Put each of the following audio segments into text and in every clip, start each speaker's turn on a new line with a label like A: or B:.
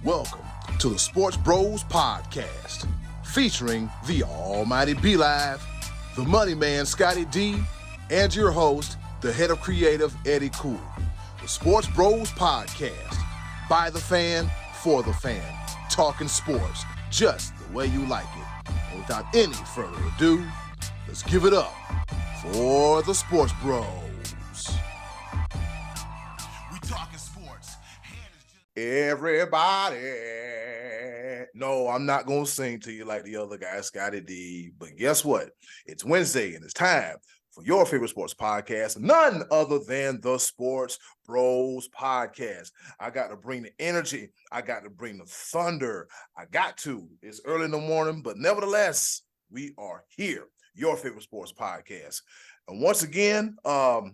A: Welcome to the Sports Bros Podcast, featuring the almighty B-Live, the money man Scottie D, and your host, the head of creative Eddy. The Sports Bros Podcast, by the fan, for the fan, talking sports just the way you like it. And without any further ado, let's give it up for the Sports Bros. We talking sports. Everybody. No, I'm not going to sing to you like the other guy, Scottie D. But guess what? It's Wednesday and it's time for your favorite sports podcast, none other than the Sports Bros Podcast. I got to bring the energy. I got to bring the thunder. It's early in the morning, but nevertheless, we are here, your favorite sports podcast. And once again,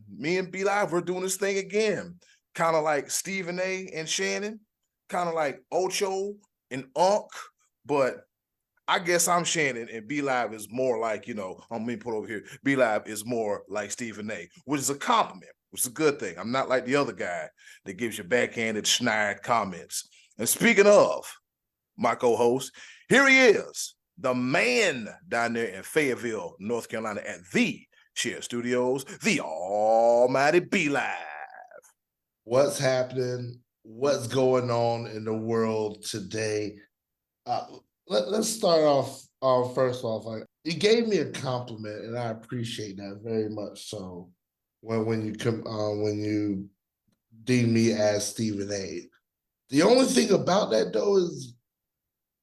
A: me and B-Live, we're doing this thing again. Kind of like Stephen A. and Shannon, kind of like Ocho and Unc, but I guess I'm Shannon and B-Live is more like, I'm going to put over here, B-Live is more like Stephen A., which is a compliment, which is a good thing. I'm not like the other guy that gives you backhanded, snide comments. And speaking of my co-host, here he is, the man down there in Fayetteville, North Carolina at the Share Studios, the almighty B-Live.
B: What's happening? What's going on in the world today? Let's start off first off. You gave me a compliment, and I appreciate that very much. So when you deem me as Stephen A. The only thing about that though is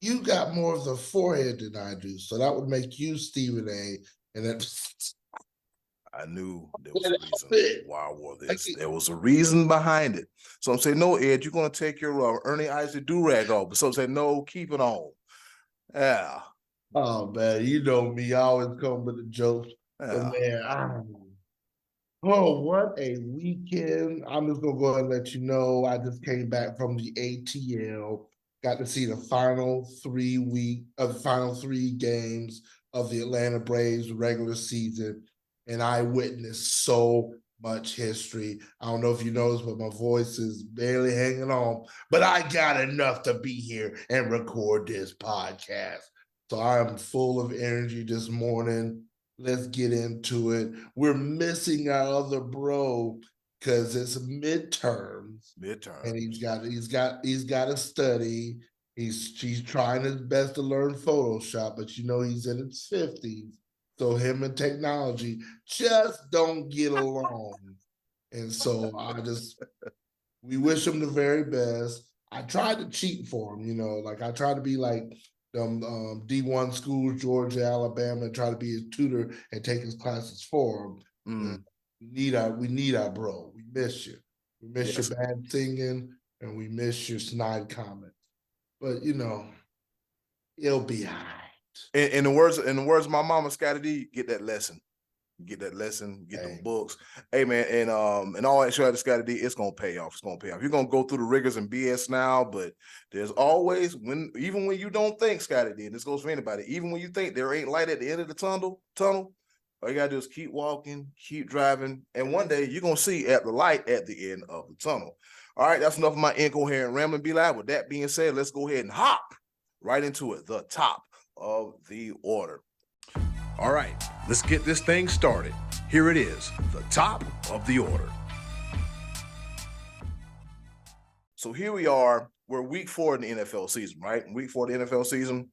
B: you got more of the forehead than I do, so that would make you Stephen A. And that.
A: I knew there was a reason why I wore this. There was a reason behind it. So I'm saying, no, Ed, you're going to take your Ernie Isaac do-rag off. But so I'm saying, no, keep it on. Yeah.
B: Oh, man, you know me. I always come with the jokes.
A: Yeah.
B: But, man, what a weekend. I'm just going to go ahead and let you know I just came back from the ATL. Got to see the final 3 games of the Atlanta Braves regular season. And I witnessed so much history. I don't know if you noticed, but my voice is barely hanging on. But I got enough to be here and record this podcast. So I am full of energy this morning. Let's get into it. We're missing our other bro because it's midterms. And he's got to study. He's trying his best to learn Photoshop, but he's in his 50s. So him and technology just don't get along. And so we wish him the very best. I tried to cheat for him, I tried to be like D1 schools, Georgia, Alabama, and try to be his tutor and take his classes for him. We need our bro. We miss you. We miss your bad singing, and we miss your snide comments. But, it'll be all right.
A: In the words of my mama, Scottie D, get that lesson. Get the books. Hey, man, and all that shit, Scottie D, it's going to pay off. It's going to pay off. You're going to go through the rigors and BS now, but there's always, even when you don't think, Scottie D, and this goes for anybody, even when you think there ain't light at the end of the tunnel, all you got to do is keep walking, keep driving, and one day you're going to see the light at the end of the tunnel. All right, that's enough of my incoherent rambling, B-Live. With that being said, let's go ahead and hop right into it, the top of the order. All right, let's get this thing started. Here it is, the top of the order. So here we are. We're week 4 in the NFL season, right? Week 4 of the NFL season.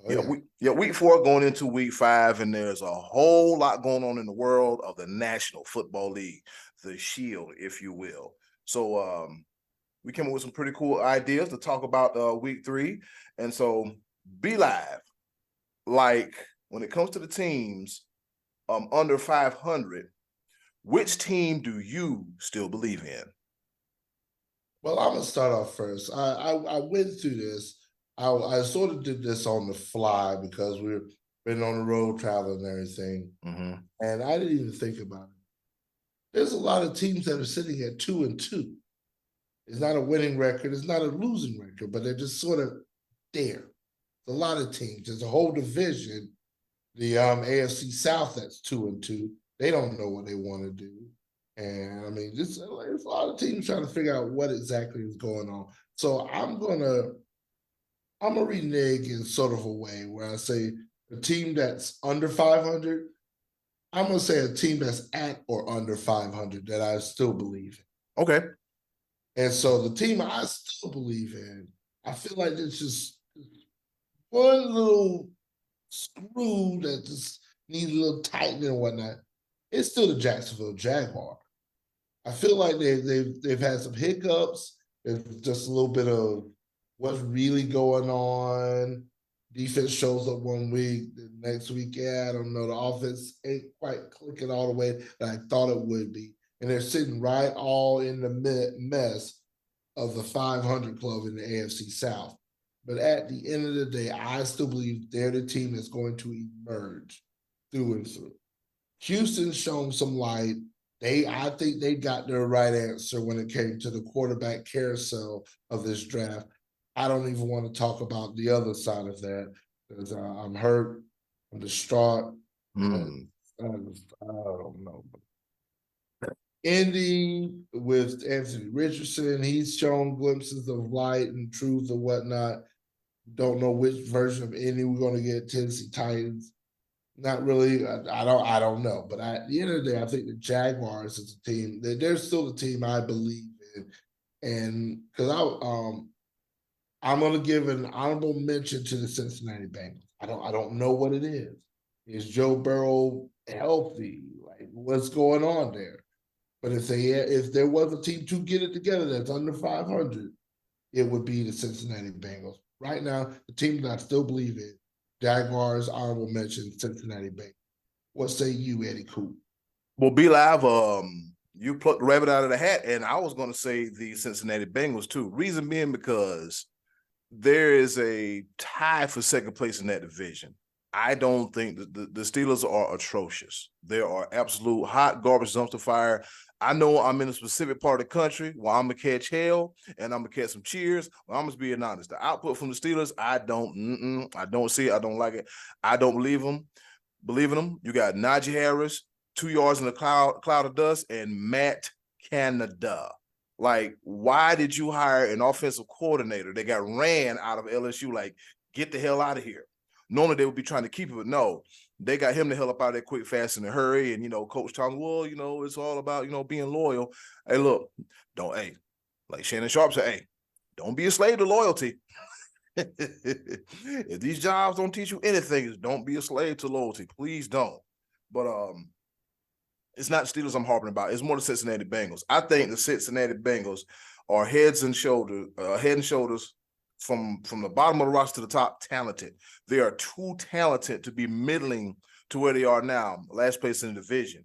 A: Week 4 going into week 5, and there's a whole lot going on in the world of the National Football League, the Shield, if you will. So we came up with some pretty cool ideas to talk about week 3, and so B-Live, like when it comes to the teams under 500, which team do you still believe in?
B: Well, I'm going to start off first. I went through this. I sort of did this on the fly because we've been on the road traveling and everything.
A: Mm-hmm.
B: And I didn't even think about it. There's a lot of teams that are sitting at 2-2. It's not a winning record. It's not a losing record, but they're just sort of there. A lot of teams. There's a whole division, the AFC South, that's 2-2. They don't know what they want to do. And I mean, there's a lot of teams trying to figure out what exactly is going on. So I'm gonna renege in sort of a way where I say a team that's under 500. I'm gonna say a team that's at or under 500 that I still believe in.
A: Okay.
B: And so the team I still believe in, I feel like it's just one little screw that just needs a little tightening and whatnot. It's still the Jacksonville Jaguar. I feel like they've had some hiccups. There's just a little bit of what's really going on. Defense shows up one week, the next week, yeah, I don't know. The offense ain't quite clicking all the way that I thought it would be. And they're sitting right all in the mess of the 500 club in the AFC South. But at the end of the day, I still believe they're the team that's going to emerge through and through. Houston's shown some light. I think they got their right answer when it came to the quarterback carousel of this draft. I don't even want to talk about the other side of that because I'm hurt, I'm distraught. I don't know. Indy with Anthony Richardson, he's shown glimpses of light and truth and whatnot. Don't know which version of Indy we're going to get. Tennessee Titans, not really. I don't know. But at the end of the day, I think the Jaguars is a team. They're still the team I believe in, and because I'm going to give an honorable mention to the Cincinnati Bengals. I don't know what it is. Is Joe Burrow healthy? Like what's going on there? But if there was a team to get it together that's under 500, it would be the Cincinnati Bengals. Right now, the team that I still believe in, Jaguars, honorable mention, Cincinnati Bengals. What say you, Eddie Coop?
A: Well, Be Live, you plucked the rabbit out of the hat, and I was going to say the Cincinnati Bengals too. Reason being because there is a tie for second place in that division. I don't think the Steelers are atrocious. They are absolute hot garbage dumpster fire. I know I'm in a specific part of the country where I'm gonna catch hell and I'm gonna catch some cheers. But I'm just being honest. The output from the Steelers, I don't see it. I don't like it. I don't believe in them. You got Najee Harris, 2 yards in the cloud of dust, and Matt Canada. Like, why did you hire an offensive coordinator that got ran out of LSU? Like, get the hell out of here. Normally they would be trying to keep it, but no, they got him the hell up out of there quick, fast, in a hurry. And, Coach talking, well, it's all about, being loyal. Hey, look, like Shannon Sharp said, hey, don't be a slave to loyalty. If these jobs don't teach you anything, don't be a slave to loyalty. Please don't. But it's not Steelers I'm harping about. It's more the Cincinnati Bengals. I think the Cincinnati Bengals are head and shoulders from the bottom of the roster to the top talented. They are too talented to be middling to where they are now, last place in the division.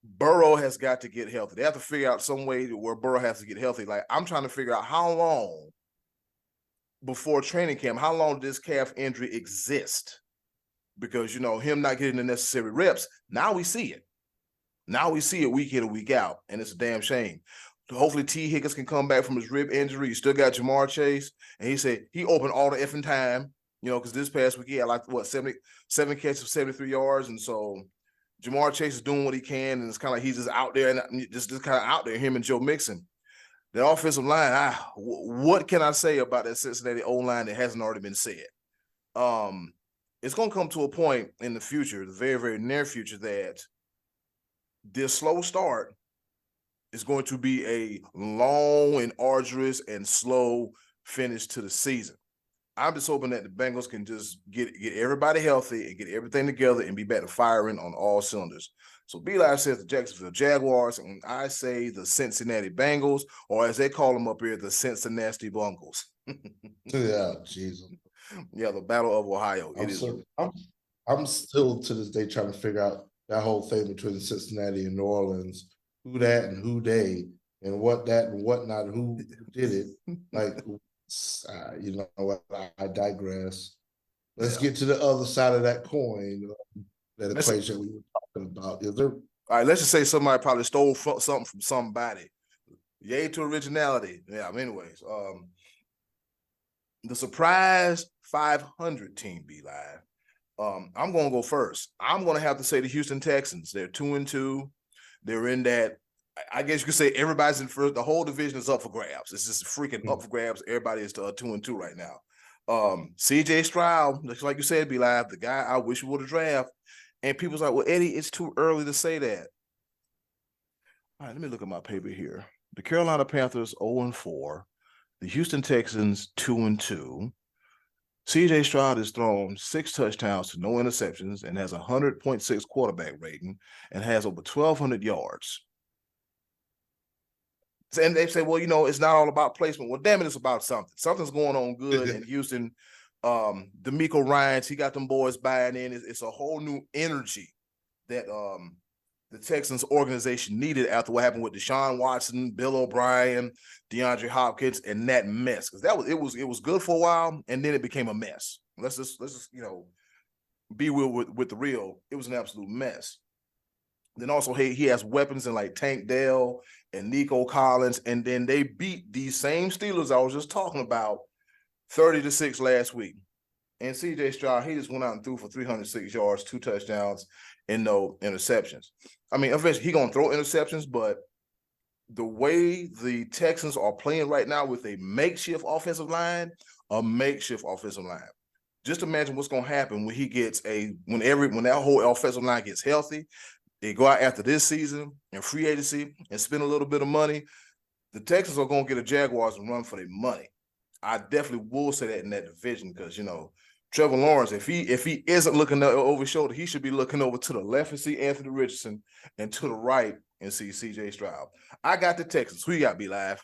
A: Burrow has got to get healthy. They have to figure out some way where Burrow has to get healthy. Like, I'm trying to figure out how long before training camp, how long did this calf injury exist? Because, him not getting the necessary reps, now we see it. Now we see it week in and week out, and it's a damn shame. Hopefully T. Higgins can come back from his rib injury. You still got Jamar Chase, and he said he opened all the effing time, because this past week he had 7 catches of 73 yards, and so Jamar Chase is doing what he can, and it's kind of like he's just out there and just kind of out there, him and Joe Mixon. The offensive line, what can I say about that Cincinnati O-line that hasn't already been said? It's going to come to a point in the future, the very, very near future, that this slow start is going to be a long and arduous and slow finish to the season. I'm just hoping that the Bengals can just get everybody healthy and get everything together and be back to firing on all cylinders. So B-Live says the Jacksonville Jaguars, and I say the Cincinnati Bengals, or as they call them up here, the Cincinnati Bungles.
B: Yeah, Jesus.
A: Yeah, the Battle of Ohio.
B: I'm still to this day trying to figure out that whole thing between Cincinnati and New Orleans, who that and who they, and what that and whatnot, who did it. Like, you know what? I digress. Let's get to the other side of that coin, that equation we were talking about. All
A: right, let's just say somebody probably stole something from somebody. Yay to originality. Yeah, anyways, the surprise 500 team, B-Live. I'm going to go first. I'm going to have to say the Houston Texans. They're 2-2. They're in that I guess you could say everybody's in first. The whole division is up for grabs. It's just freaking up for grabs. Everybody is 2-2 right now. CJ Stroud, just like you said, be live. The guy I wish we would have drafted. And people's like, well, Eddie, it's too early to say that. All right, let me look at my paper here. The Carolina Panthers 0-4. The Houston Texans 2-2. CJ Stroud has thrown 6 touchdowns to no interceptions and has a 100.6 quarterback rating and has over 1,200 yards. And they say, well, it's not all about placement. Well, damn it, it's about something. Something's going on good in Houston. D'Amico Ryans, he got them boys buying in. It's a whole new energy that the Texans organization needed after what happened with Deshaun Watson, Bill O'Brien, DeAndre Hopkins, and that mess. Because it was good for a while, and then it became a mess. Let's just be real with the real. It was an absolute mess. Then also, he has weapons in like Tank Dell and Nico Collins, and then they beat these same Steelers I was just talking about 30-6 last week. And CJ Stroud, he just went out and threw for 306 yards, 2 touchdowns, and no interceptions. I mean, eventually he's going to throw interceptions, but the way the Texans are playing right now with a makeshift offensive line, just imagine what's going to happen when he gets when that whole offensive line gets healthy. They go out after this season and free agency and spend a little bit of money. The Texans are going to get a Jaguars and run for their money. I definitely will say that in that division because, Trevor Lawrence, if he isn't looking over his shoulder, he should be looking over to the left and see Anthony Richardson and to the right and see CJ Stroud. I got the Texans. Who you got, Be Live?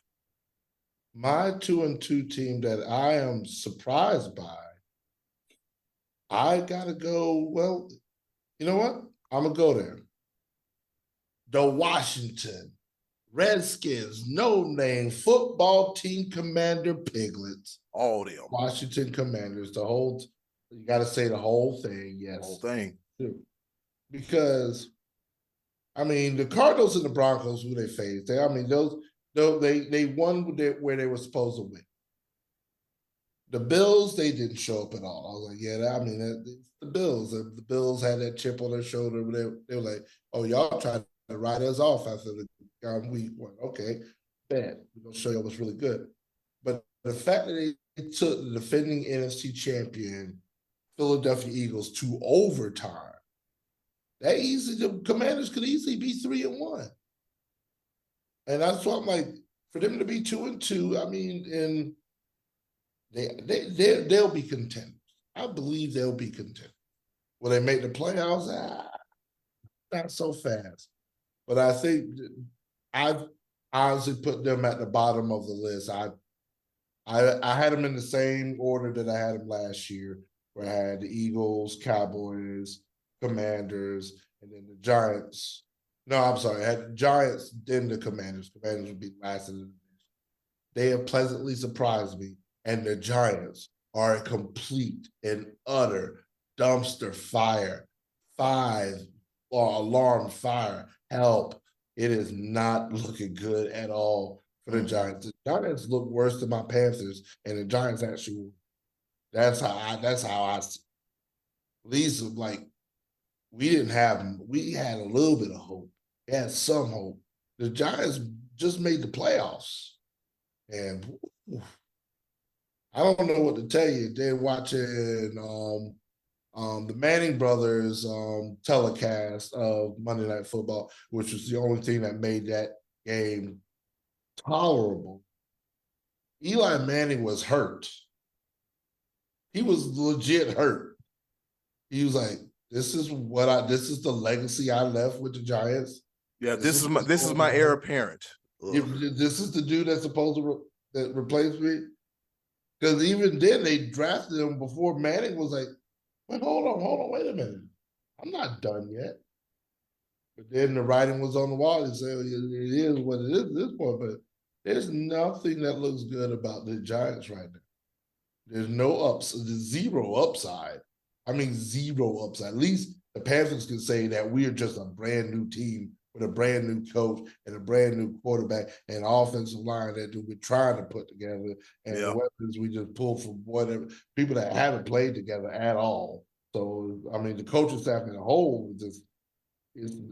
B: My 2-2 team that I am surprised by, I got to go, well, you know what? I'm going to go there. The Washington Redskins, no-name football team commander piglets.
A: All them.
B: Washington Commanders, you got to say the whole thing, yes.
A: The whole thing.
B: Because, the Cardinals and the Broncos, who they faced, they won where they were supposed to win. The Bills, they didn't show up at all. I was like, it's the Bills. The Bills had that chip on their shoulder. They were like, oh, y'all tried to write us off after the week one. Okay, bad. We're going to show you what's really good. But the fact that they took the defending NFC champion Philadelphia Eagles to overtime, the Commanders could easily be 3-1. And that's why I'm like, for them to be 2-2, and they'll be contenders. I believe they'll be contenders. Will they make the playoffs? Not so fast. But I think I've honestly put them at the bottom of the list. I had them in the same order that I had them last year, where I had the Eagles, Cowboys, Commanders, and then the Giants. No, I'm sorry. I had the Giants, then the Commanders. Commanders would be last in the division. They have pleasantly surprised me, and the Giants are a complete and utter dumpster fire. 5-alarm fire. Help. It is not looking good at all for the Giants. The Giants look worse than my Panthers, and the Giants actually. That's how I see. At least we didn't have them. We had a little bit of hope. We had some hope. The Giants just made the playoffs, and I don't know what to tell you. They're watching the Manning brothers telecast of Monday Night Football, which was the only thing that made that game tolerable. Eli Manning was hurt. He was legit hurt. He was like, this is the legacy I left with the Giants.
A: Yeah, this is my heir apparent.
B: This is the dude that's supposed to replace me. Because even then they drafted him before Manning was like, wait, hold on, wait a minute. I'm not done yet. But then the writing was on the wall. They say it is what it is at this point, but there's nothing that looks good about the Giants right now. There's there's zero upside. Zero upside. At least the Panthers can say that we are just a brand new team with a brand new coach and a brand new quarterback and offensive line that we're trying to put together. And the weapons we just pull from whatever people that haven't played together at all. So, the coaching staff in a whole is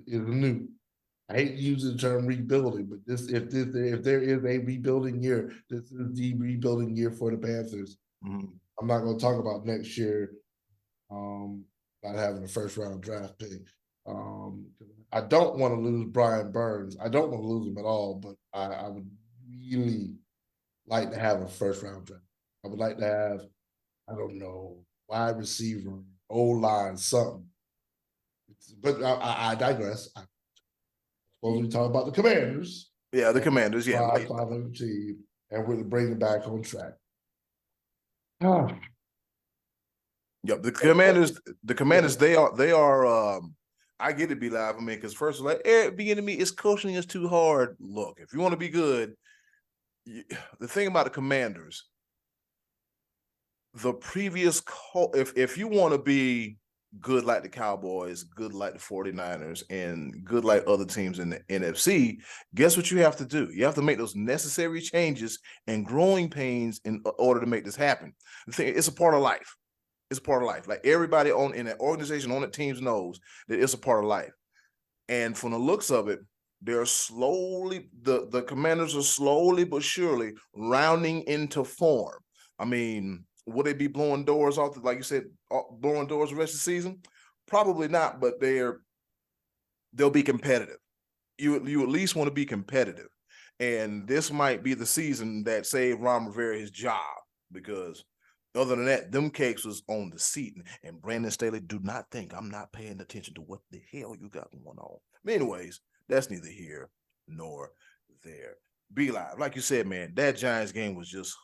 B: new. I hate using the term rebuilding, but if there is a rebuilding year, this is the rebuilding year for the Panthers.
A: Mm-hmm.
B: I'm not going to talk about next year, not having a first round draft pick. I don't want to lose Brian Burns. I don't want to lose him at all, but I would really like to have a first round draft. I would like to have, I don't know, wide receiver, O-line, something. But I digress. I'm supposed to be talking about the Commanders.
A: Yeah, the Commanders. Yeah,
B: and we're going to bring it back on track.
A: Yep, the Commanders. The Commanders. They are. I get it, be live. I mean, because first, like, beginning me, it's coaching is too hard. Look, if you want to be good, the thing about the Commanders, the previous if you want to be good like the Cowboys, good like the 49ers, and good like other teams in the NFC, guess what you have to do? You have to make those necessary changes and growing pains in order to make this happen. The thing, it's a part of life. It's a part of life. Like everybody in that organization, on the teams knows that it's a part of life. And from the looks of it, they're slowly, the Commanders are slowly but surely rounding into form. I mean, will they be blowing doors off, like you said, blowing doors the rest of the season? Probably not, but they'll be competitive. You at least want to be competitive. And this might be the season that saved Ron Rivera his job, because other than that, them cakes was on the seat. And Brandon Staley, do not think I'm not paying attention to what the hell you got going on. But anyways, that's neither here nor there. Be live. Like you said, man, that Giants game was just,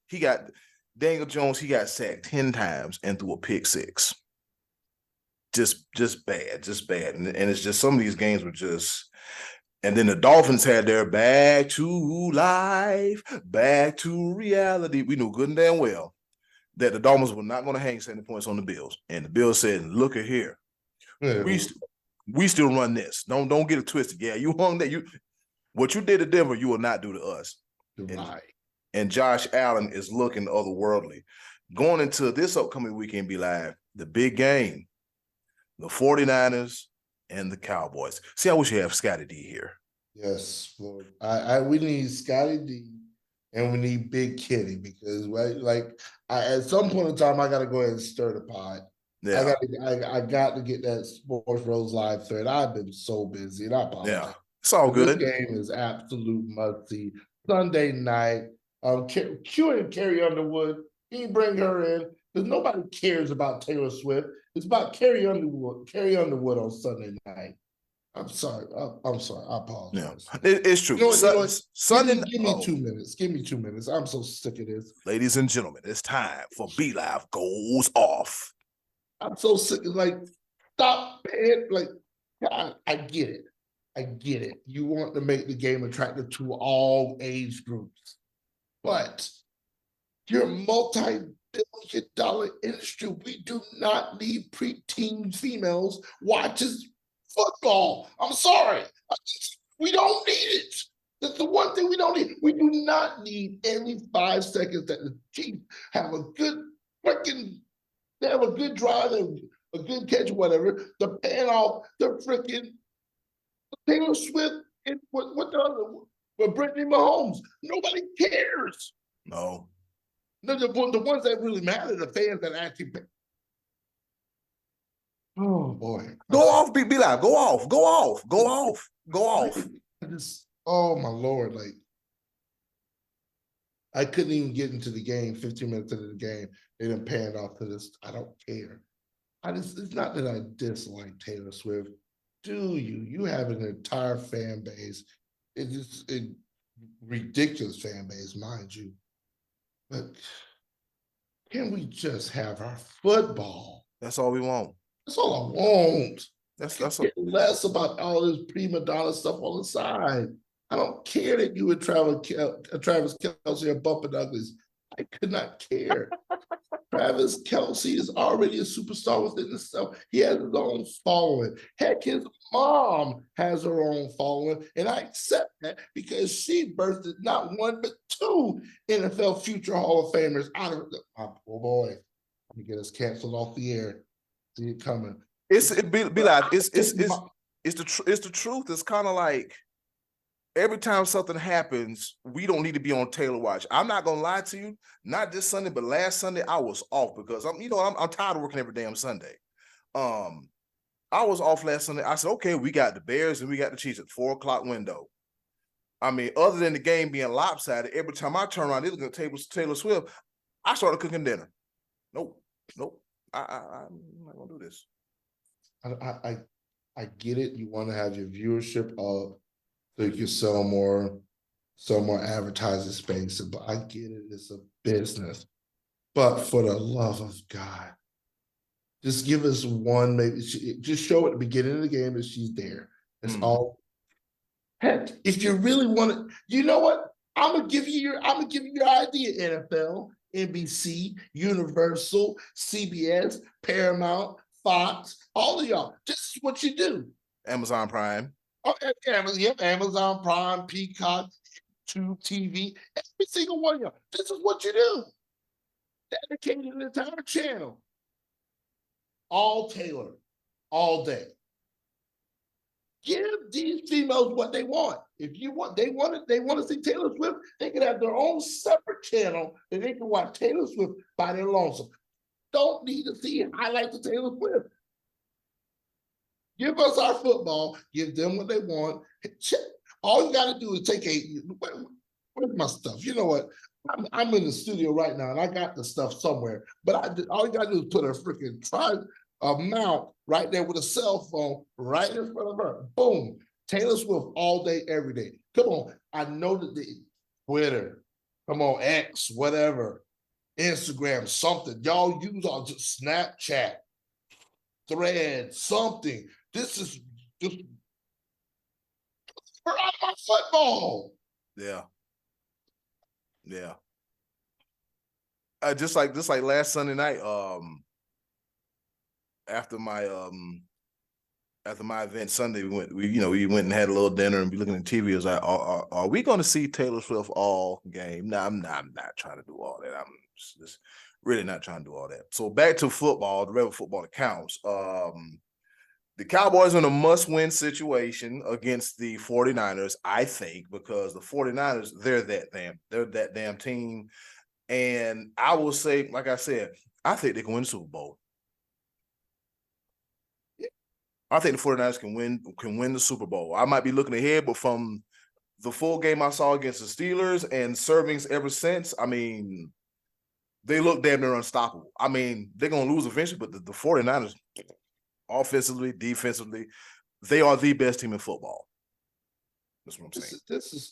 A: he got, Daniel Jones, he got sacked 10 times and threw a pick 6. Just bad. And it's just, some of these games were just, and then the Dolphins had their back to life, back to reality. We knew good and damn well that the Dolphins were not going to hang 70 points on the Bills. And the Bills said, look at here. Yeah. We still run this. Don't get it twisted. Yeah, you hung that. What you did to Denver, you will not do to us.
B: Right.
A: And Josh Allen is looking otherworldly. Going into this upcoming weekend, be live, the big game, the 49ers and the Cowboys. See, I wish you have Scottie D here.
B: Yes, Lord. We need Scottie D and we need Big Kitty, because at some point in time I got to go ahead and stir the pot. Yeah. I got to get that Sports Rose Live thread. I've been so busy, and I apologize.
A: Yeah, it's all good.
B: This game is absolute must-see. Sunday night. Q and Carrie Underwood. He bring her in because nobody cares about Taylor Swift. It's about Carrie Underwood. Carrie Underwood on Sunday night. I'm sorry. I apologize.
A: Yeah, it's true.
B: Sunday. Give me 2 minutes. Give me 2 minutes. I'm so sick of this.
A: Ladies and gentlemen, it's time for Be Live Goes Off.
B: I'm so sick of, stop, man. God, I get it. You want to make the game attractive to all age groups, but you're a multi-billion-dollar industry. We do not need preteen females watching football. I'm sorry. We don't need it. That's the one thing we don't need. We do not need every 5 seconds that the Chiefs have a good drive and a good catch or whatever, to pan off the freaking Taylor Swift and what the other, with Brittany Mahomes. Nobody cares.
A: No.
B: The ones that really matter, the fans that actually pay. Oh boy.
A: Go off, be live. Go off.
B: Oh my Lord. I couldn't even get into the game 15 minutes into the game. They didn't pan off to this. I don't care. It's not that I dislike Taylor Swift. Do you? You have an entire fan base. It's a ridiculous fan base, mind you. But can we just have our football?
A: That's all we want.
B: That's all I want.
A: That's
B: less about all this prima donna stuff on the side. I don't care that you and Travis Kelce are bumping uglies. I could not care. Travis Kelce is already a superstar within himself. He has his own following. Heck, his mom has her own following, and I accept that because she birthed not one but 2 NFL future Hall of Famers out of it. Oh boy, let me get us canceled off the air. See it coming.
A: Be live. it's the truth. It's kind of like every time something happens, we don't need to be on Taylor watch. I'm not gonna lie to you. Not this Sunday, but last Sunday I was off because I'm tired of working every damn Sunday. I was off last Sunday. I said, okay, we got the Bears and we got the Chiefs at 4:00 window. I mean, other than the game being lopsided, every time I turn around, they're looking at Taylor Swift. I started cooking dinner. Nope. I'm not gonna do this.
B: I get it. You want to have your viewership up so you can sell more advertising space. But I get it. It's a business. But for the love of God, just give us one, maybe just show at the beginning of the game that she's there. That's all. Heck, if you really want to, you know what? I'm gonna give you your idea, NFL, NBC, Universal, CBS, Paramount, Fox, all of y'all. This is what you do.
A: Amazon Prime.
B: Oh, Amazon Prime, Peacock, Tube TV, every single one of y'all. This is what you do. Dedicated an entire channel. All Taylor, all day. Give these females what they want. If you want, they want to see Taylor Swift, they can have their own separate channel that they can watch Taylor Swift by their lonesome. Don't need to see highlights of Taylor Swift. Give us our football, give them what they want. All you got to do is take where's my stuff? You know what? I'm in the studio right now and I got the stuff somewhere, but all you got to do is put a freaking mount right there with a cell phone right in front of her. Boom. Taylor Swift all day, every day. Come on. I know that the Twitter, come on, X, whatever, Instagram, something. Y'all use all just Snapchat, Thread, something. This is just for out of my football.
A: Yeah. Just like last Sunday night, after my event Sunday, we went and had a little dinner and be looking at TV. I was like, are we going to see Taylor Swift all game? No, I'm not trying to do all that. I'm just really not trying to do all that. So back to football, the regular football that counts. The Cowboys are in a must-win situation against the 49ers, I think, because the 49ers, they're that damn team. And I will say, like I said, I think they can win the Super Bowl. I think the 49ers can win the Super Bowl. I might be looking ahead, but from the full game I saw against the Steelers and servings ever since, I mean, they look damn near unstoppable. I mean, they're going to lose eventually, but the 49ers, offensively, defensively, they are the best team in football. That's what I'm saying.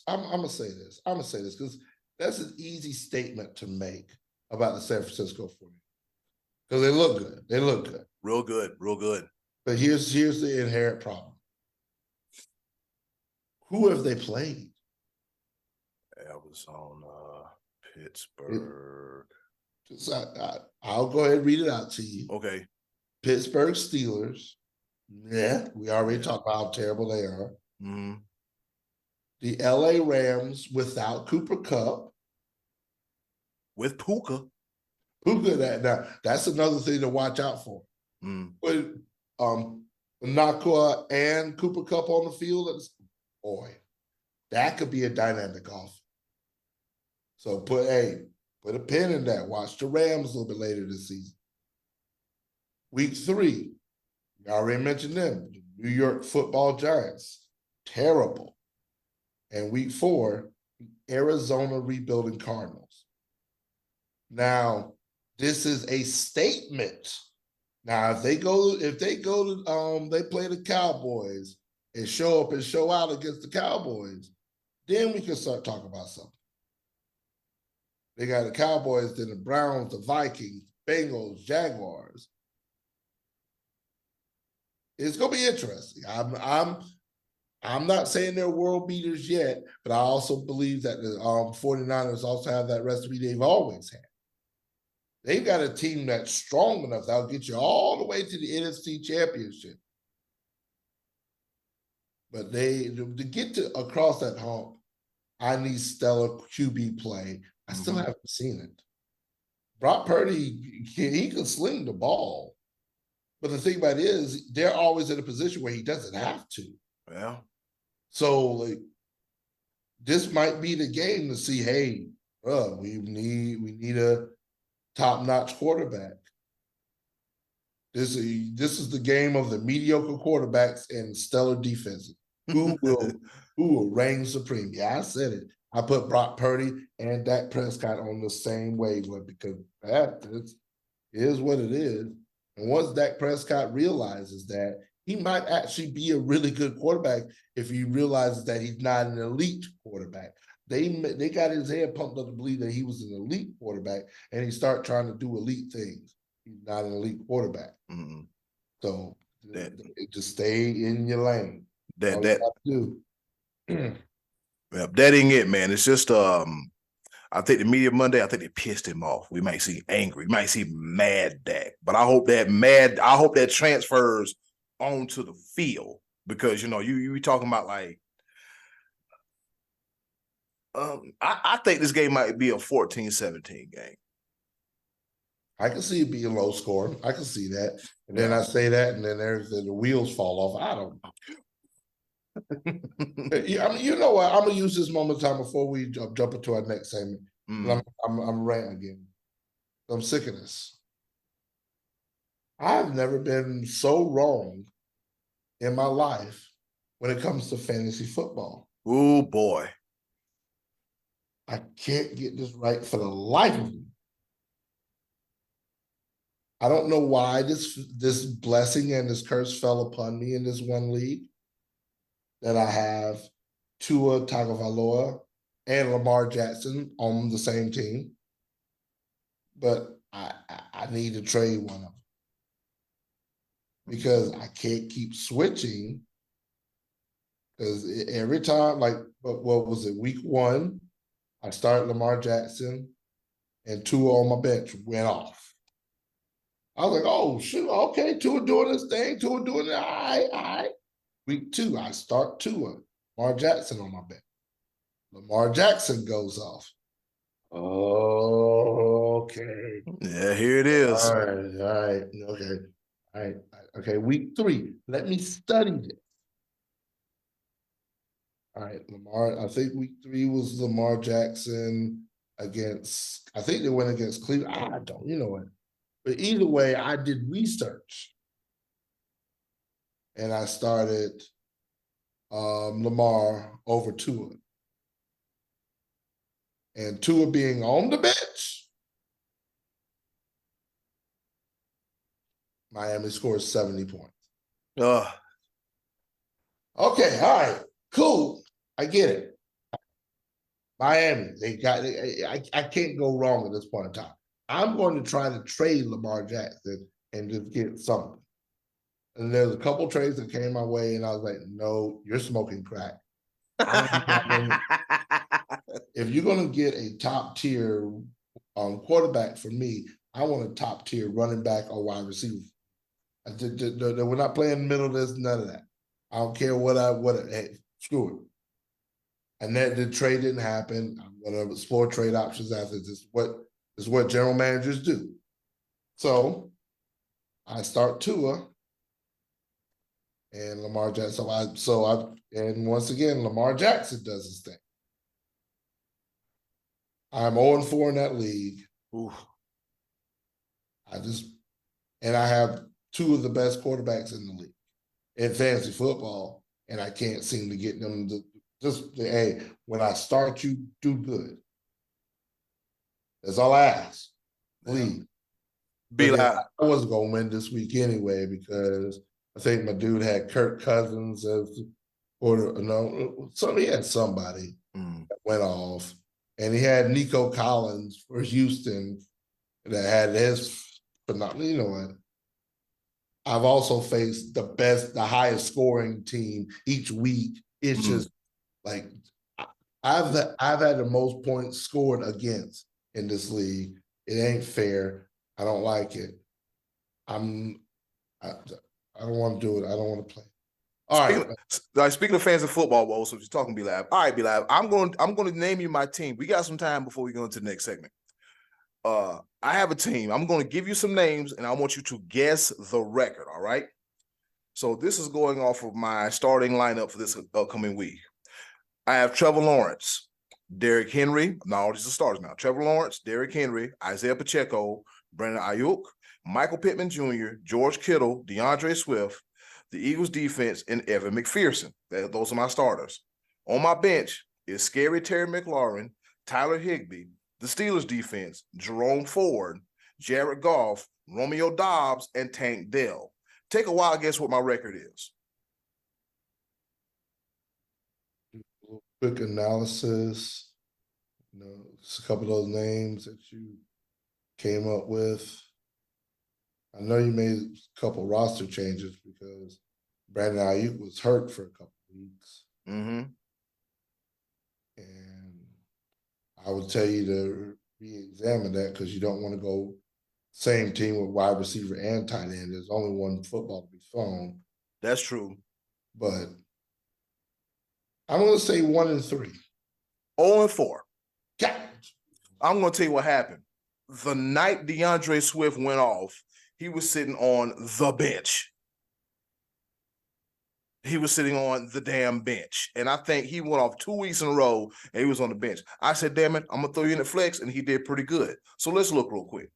B: I'm going to say this. I'm going to say this because that's an easy statement to make about the San Francisco 49ers. Because they look good. They look good.
A: Real good.
B: But here's the inherent problem. Who have they played?
A: I was on Pittsburgh.
B: I'll go ahead and read it out to you.
A: Okay.
B: Pittsburgh Steelers. Yeah, we already talked about how terrible they are.
A: Mm-hmm.
B: The LA Rams without Cooper Kupp.
A: With Puka.
B: Now, that's another thing to watch out for. With Nakua and Cooper Kupp on the field, boy, that could be a dynamic offense. So put a pin in that. Watch the Rams a little bit later this season. Week 3, we already mentioned them. The New York Football Giants, terrible. And week 4, Arizona rebuilding Cardinals. Now, this is a statement. Now, if they go to they play the Cowboys and show up and show out against the Cowboys, then we can start talking about something. They got the Cowboys, then the Browns, the Vikings, Bengals, Jaguars. It's gonna be interesting. I'm not saying they're world beaters yet, but I also believe that the 49ers also have that recipe they've always had. They've got a team that's strong enough that'll get you all the way to the NFC Championship. But to get across that hump, I need stellar QB play. I still haven't seen it. Brock Purdy, he can sling the ball, But the thing about it is, they're always in a position where he doesn't have to.
A: Yeah.
B: So like, this might be the game to see. Hey, we need a top-notch quarterback. This is the game of the mediocre quarterbacks and stellar defenses. Who will reign supreme? Yeah, I said it. I put Brock Purdy and Dak Prescott on the same wavelength because that is what it is. And once Dak Prescott realizes that, he might actually be a really good quarterback if he realizes that he's not an elite quarterback. They got his head pumped up to believe that he was an elite quarterback, and he start trying to do elite things. He's not an elite quarterback.
A: Mm-hmm.
B: So just stay in your lane.
A: That
B: do.
A: Yeah, that ain't it, man. It's just I think the media Monday, I think they pissed him off. We might see angry, we might see mad Dak, but I hope that transfers onto the field, because you talking about like I think this game might be a 14-17 game.
B: I can see it being low scoring. I can see that. And then I say that, and then the wheels fall off. I don't know. I mean, you know what? I'm gonna use this moment of time before we jump into our next segment. I'm ranting again. I'm sick of this. I've never been so wrong in my life when it comes to fantasy football.
A: Oh boy.
B: I can't get this right for the life of me. I don't know why this blessing and this curse fell upon me in this one league, that I have Tua Tagovailoa and Lamar Jackson on the same team. But I need to trade one of them, because I can't keep switching. Because every time, like, what was it, week 1, I started Lamar Jackson and Tua on my bench went off. I was like, oh, shoot, okay, Tua doing this thing, Tua doing it, all right. Week 2, I start Tua, Lamar Jackson on my bench. Lamar Jackson goes off. Okay.
A: Yeah, here it is.
B: All right, okay, week 3, let me study this. All right, Lamar, I think week 3 was Lamar Jackson against, I think they went against Cleveland. I don't, you know what? But either way, I did research. And I started Lamar over Tua. And Tua being on the bench, Miami scores 70 points. Okay, all right, cool. I get it. Miami, I can't go wrong at this point in time. I'm going to try to trade Lamar Jackson and just get something. And there's a couple trades that came my way, and I was like, no, you're smoking crack. If you're going to get a top-tier quarterback for me, I want a top-tier running back or wide receiver. We're not playing in the middle of this, none of that. I don't care hey, screw it. And that the trade didn't happen. I'm going to explore trade options after this. This is what general managers do. So I start Tua and Lamar Jackson. And once again, Lamar Jackson does his thing. I'm 0-4 in that league.
A: Oof.
B: I have 2 of the best quarterbacks in the league in fantasy football, and I can't seem to get them to hey, when I start you, do good. That's all I ask. Please. I wasn't going to win this week anyway, because I think my dude had Kirk Cousins as quarter. No, so he had somebody that went off, and he had Nico Collins for Houston that had his phenomenal. You know what? I've also faced the highest scoring team each week. It's just like I've had the most points scored against in this league. It ain't fair. I don't like it. I don't want to do it. I don't want to play.
A: Speaking of fans of football, Woes, so you're talking B-Lab. All right, B-Lab, I'm going to name you my team. We got some time before we go into the next segment. I have a team. I'm going to give you some names, and I want you to guess the record, all right? So this is going off of my starting lineup for this upcoming week. I have Trevor Lawrence, Derrick Henry. No, these are starters now. Trevor Lawrence, Derrick Henry, Isaiah Pacheco, Brandon Ayuk, Michael Pittman Jr., George Kittle, DeAndre Swift, the Eagles defense, and Evan McPherson. Those are my starters. On my bench is Scary Terry McLaurin, Tyler Higbee, the Steelers defense, Jerome Ford, Jared Goff, Romeo Doubs, and Tank Dell. Take a wild guess what my record is.
B: Quick analysis. Just a couple of those names that you came up with. I know you made a couple roster changes because Brandon Ayuk was hurt for a couple of weeks.
A: Mm-hmm.
B: And I would tell you to re-examine that because you don't want to go same team with wide receiver and tight end. There's only one football to be thrown.
A: That's true.
B: But I'm going to say 1-3.
A: 0-4.
B: Yeah.
A: I'm going to tell you what happened. The night DeAndre Swift went off, he was sitting on the bench. He was sitting on the damn bench. And I think he went off 2 weeks in a row and he was on the bench. I said, damn it, I'm going to throw you in the flex, and he did pretty good. So let's look real quick.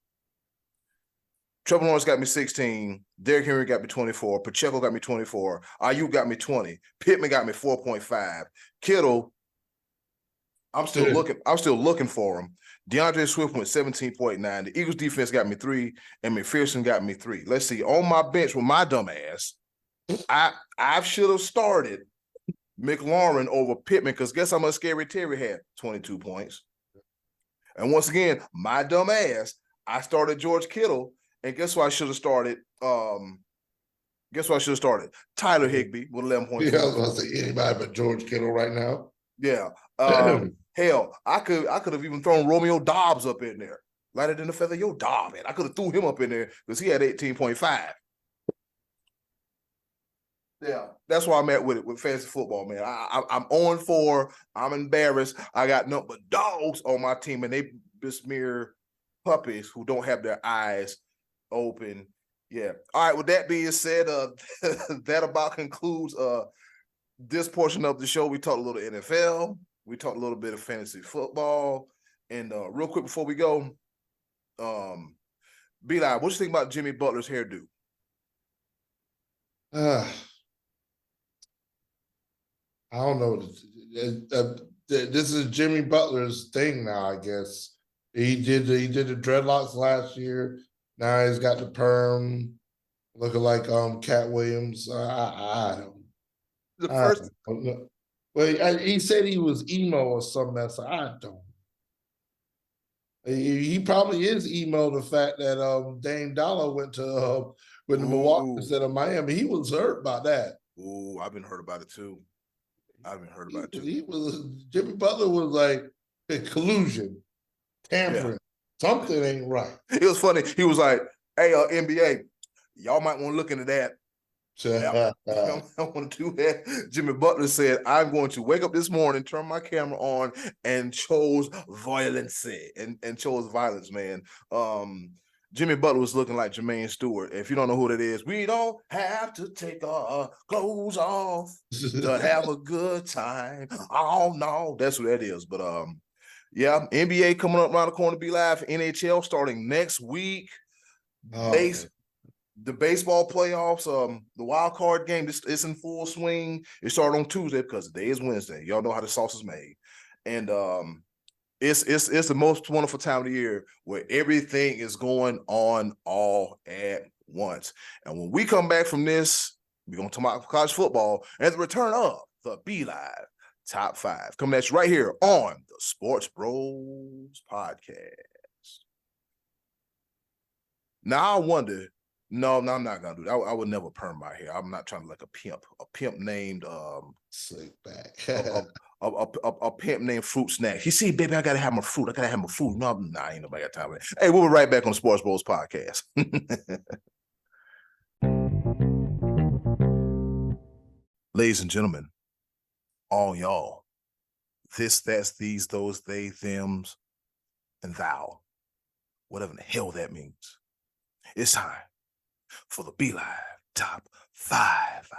A: Trevor Lawrence got me 16. Derrick Henry got me 24. Pacheco got me 24. Ayuk got me 20. Pittman got me 4.5. Kittle, I'm still looking for him. DeAndre Swift went 17.9. The Eagles defense got me 3, and McPherson got me 3. Let's see. On my bench with my dumb ass, I should have started McLaurin over Pittman because guess how much Scary Terry had? 22 points. And once again, my dumb ass, I started George Kittle, and guess what I should have started? Tyler Higbee with 11.4.
B: Yeah, I was going to say anybody but George Kittle right now.
A: Yeah. Hell, I could have even thrown Romeo Doubs up in there. Lighter than the feather, yo, Dobbs, man. I could have threw him up in there because he had 18.5. Yeah, that's why I'm at with it with fantasy football, man. I'm 0-4. I'm embarrassed. I got nothing but dogs on my team, and they besmear puppies who don't have their eyes open. Yeah. All right. With that being said, that about concludes this portion of the show. We talked a little NFL. We talked a little bit of fantasy football. And real quick before we go, B-Live, what you think about Jimmy Butler's hairdo?
B: I don't know. This is Jimmy Butler's thing now, I guess. He did the dreadlocks last year. Now he's got the perm, looking like Cat Williams. I don't know. Well, he said he was emo or something else. I don't. He probably is emo. The fact that Dame Dollar went to Milwaukee instead of Miami. He was hurt by that.
A: Ooh, I've been hurt about it too.
B: Jimmy Butler was like collusion, tampering. Yeah. Something ain't right.
A: It was funny. He was like, hey, NBA, y'all might want to look into that. I want to do that. Jimmy Butler said, I'm going to wake up this morning, turn my camera on, and chose violence. And chose violence, man. Jimmy Butler was looking like Jermaine Stewart. If you don't know who that is, we don't have to take our clothes off to have a good time. Oh, no. That's what that is. But, yeah, NBA coming up around the corner, be live. NHL starting next week. The baseball playoffs, the wild card game, it's in full swing. It started on Tuesday because today is Wednesday. Y'all know how the sauce is made. And it's the most wonderful time of the year where everything is going on all at once. And when we come back from this, we're going to talk about college football and the return of the B-Live Top 5. Coming at you right here on the Sports Bros Podcast. Now I wonder, no, I'm not gonna do that. I would never perm my hair. I'm not trying to like a pimp named
B: slick back.
A: a pimp named Fruit Snack. You see, baby, I gotta have my fruit. No, ain't nobody got time for that. Hey, we'll be right back on the Sports Bros Podcast. Ladies and gentlemen, all y'all, this, that's, these, those, they, thems, and thou. whatever the hell that means. It's time for the Be Live Top 5.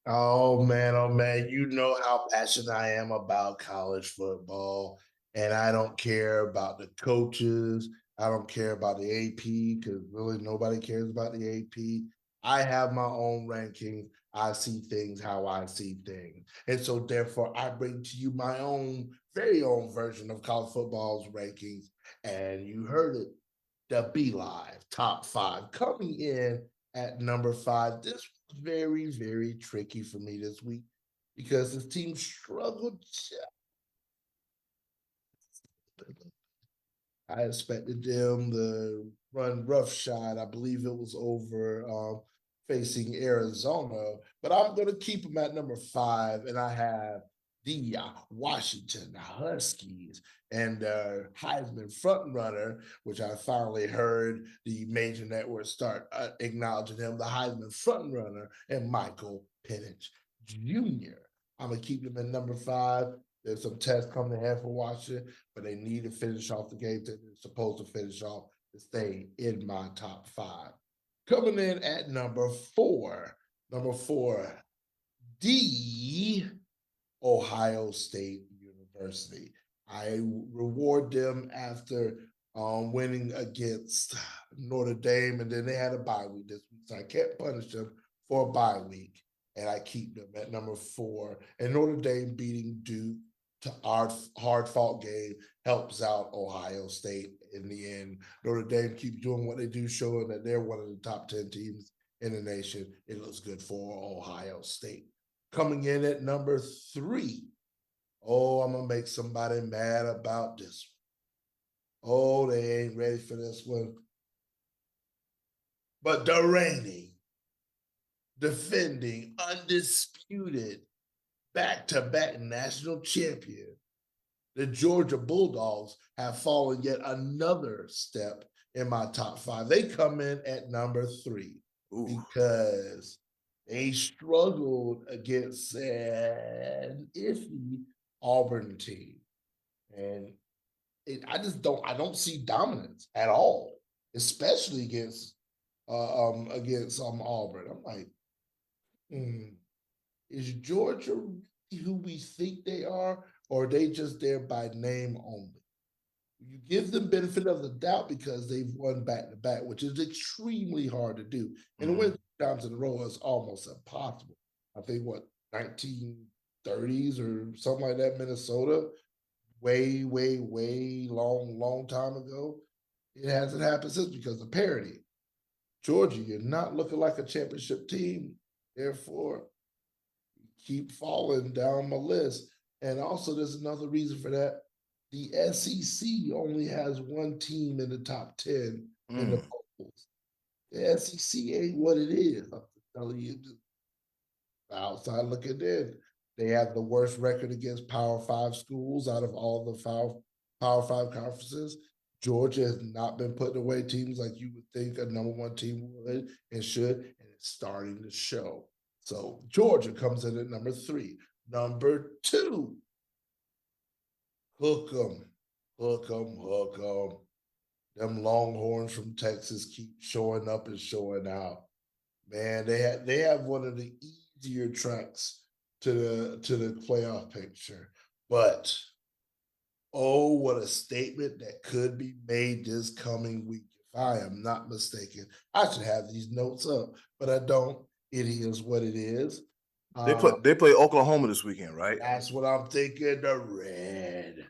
B: Oh man, you know how passionate I am about college football. And I don't care about the coaches. I don't care about the AP because really nobody cares about the AP. I have my own rankings. I see things how I see things. And so therefore I bring to you my own very own version of college football's rankings. And you heard it, the Be Live top 5 coming in at number 5. This was very, very tricky for me this week because this team struggled. I expected them to run roughshod. I believe it was over facing Arizona, but I'm going to keep them at number 5, and I have the Washington Huskies and Heisman frontrunner, which I finally heard the major networks start acknowledging him, the Heisman frontrunner, and Michael Penix Jr. I'm going to keep them at number 5. There's some tests coming ahead for Washington, but they need to finish off the game that they're supposed to finish off to stay in my top 5. Coming in at number 4, the Ohio State University. I reward them after winning against Notre Dame, and then they had a bye week this week, so I can't punish them for a bye week, and I keep them at number 4. And Notre Dame beating Duke to our hard-fought game helps out Ohio State in the end. Notre Dame keeps doing what they do, showing that they're one of the top 10 teams in the nation. It looks good for Ohio State. Coming in at number 3. Oh, I'm going to make somebody mad about this one. Oh, they ain't ready for this one. But the reigning, defending, undisputed, back-to-back national champion, the Georgia Bulldogs have fallen yet another step in my top 5. They come in at number 3 because they struggled against an iffy Auburn team. And I don't see dominance at all, especially against Auburn. I'm like, is Georgia really who we think they are, or are they just there by name only? You give them benefit of the doubt because they've won back-to-back, which is extremely hard to do. And to win 2 times in a row is almost impossible. I think, 1930s or something like that, Minnesota, way, way, way long time ago. It hasn't happened since because of parity. Georgia, you're not looking like a championship team. Therefore, keep falling down my list. And also, there's another reason for that. The SEC only has 1 team in the top 10 in the polls. The SEC ain't what it is. I'm telling you, outside looking in, they have the worst record against Power 5 schools out of all the Power 5 conferences. Georgia has not been putting away teams like you would think a number 1 team would and should, and it's starting to show. So Georgia comes in at number 3. Number 2, hook 'em. Them Longhorns from Texas keep showing up and showing out. Man, they have one of the easier tracks to the playoff picture. But oh, what a statement that could be made this coming week. If I am not mistaken, I should have these notes up, but I don't. It is what it is.
A: They play Oklahoma this weekend, right?
B: That's what I'm thinking. The Red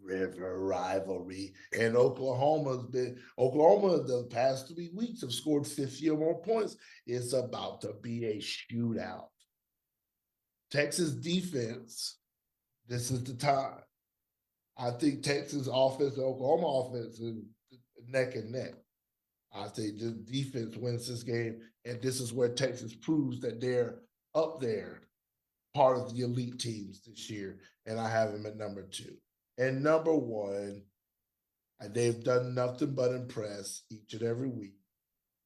B: River rivalry. And Oklahoma, the past 3 weeks have scored 50 or more points. It's about to be a shootout. Texas defense, this is the time. I think Texas offense and Oklahoma offense is neck and neck. I think the defense wins this game, and this is where Texas proves that they're up there, part of the elite teams this year, and I have them at number 2. And number 1, they've done nothing but impress each and every week.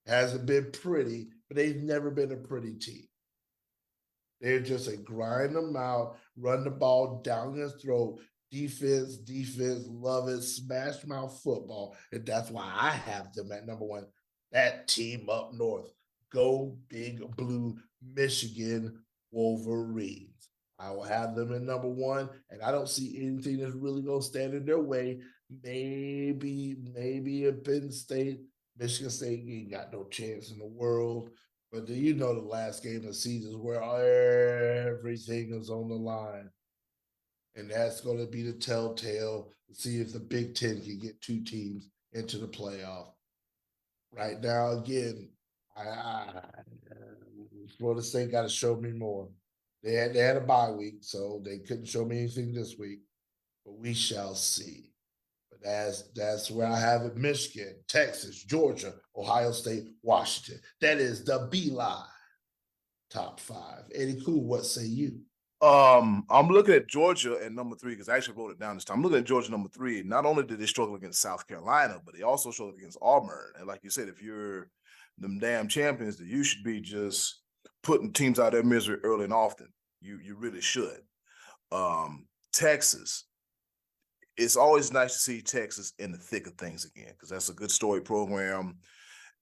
B: Hasn't been pretty, but they've never been a pretty team. They're just a grind them out, run the ball down his throat, Defense, love it, smash mouth football. And that's why I have them at number one. That team up north. Go Big Blue Michigan Wolverines. I will have them in number one, and I don't see anything that's really going to stand in their way. Maybe a Penn State, Michigan State ain't got no chance in the world. But do you know the last game of the season is where everything is on the line? And that's going to be the telltale to see if the Big Ten can get two teams into the playoff. Right now, again, Florida State got to show me more. They had a bye week, so they couldn't show me anything this week. But we shall see. But that's where I have it: Michigan, Texas, Georgia, Ohio State, Washington. That is the B-Line top five. Eddie Cool, what say you?
A: I'm looking at Georgia at number 3 because I actually wrote it down this time. I'm looking at Georgia number 3. Not only did they struggle against South Carolina, but they also struggled against Auburn. And like you said, if you're them damn champions, then you should be just putting teams out of their misery early and often. You really should. Texas. It's always nice to see Texas in the thick of things again because that's a good story program,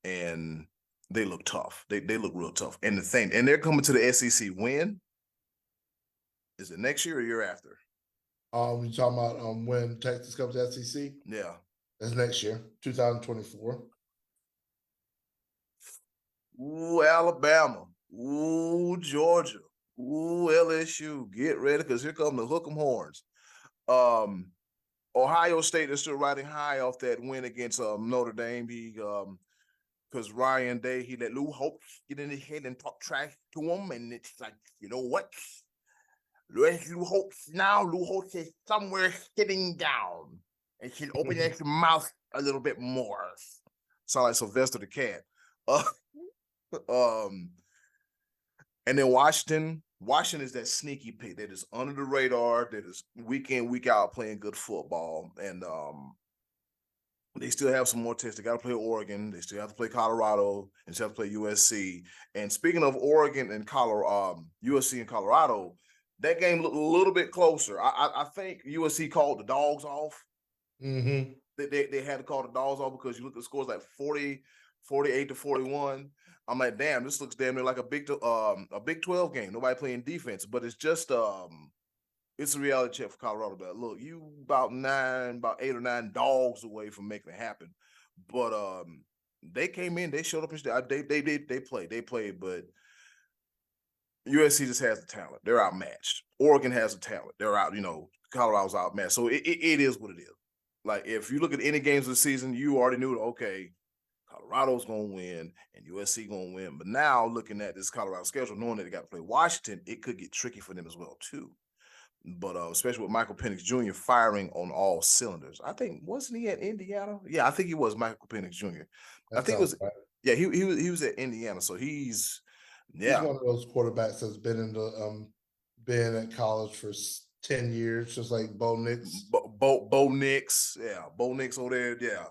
A: and they look tough. They look real tough. And they're coming to the SEC. When? Is it next year or year after?
B: You talking about when Texas comes to SEC?
A: Yeah.
B: That's next year, 2024.
A: Ooh, Alabama. Ooh, Georgia. Ooh, LSU. Get ready because here come the hook 'em horns. Ohio State is still riding high off that win against Notre Dame. Because Ryan Day, he let Lou Holtz get in his head and talk trash to him. And it's like, you know what? Lou Holtz now. Lou Holtz is somewhere sitting down and she'll open his mouth a little bit more. Sound like Sylvester the Cat. And then Washington is that sneaky pick that is under the radar, that is week in, week out playing good football. And they still have some more tests. They got to play Oregon. They still have to play Colorado and still have to play USC. And speaking of Oregon and USC and Colorado, that game looked a little bit closer. I think USC called the dogs off.
B: Mm-hmm.
A: They had to call the dogs off because you look at the scores like 48-41. I'm like, damn, this looks damn near like a Big 12 game. Nobody playing defense, but it's just it's a reality check for Colorado. But look, you about 8 or 9 dogs away from making it happen. But they came in, they showed up, and they played, but USC just has the talent. They're outmatched. Oregon has the talent. They're out. Colorado's outmatched. So it is what it is. Like if you look at any games of the season, you already knew, okay, Colorado's going to win and USC going to win. But now looking at this Colorado schedule, knowing that they got to play Washington, it could get tricky for them as well too. But especially with Michael Penix Jr. firing on all cylinders. I think, wasn't he at Indiana? Yeah, I think he was Michael Penix Jr. I think it was, right. Yeah, he was at Indiana. So he's one
B: of those quarterbacks that's been been at college for 10 years, just like Bo Nix.
A: Bo Nix, yeah, Bo Nix over there, yeah.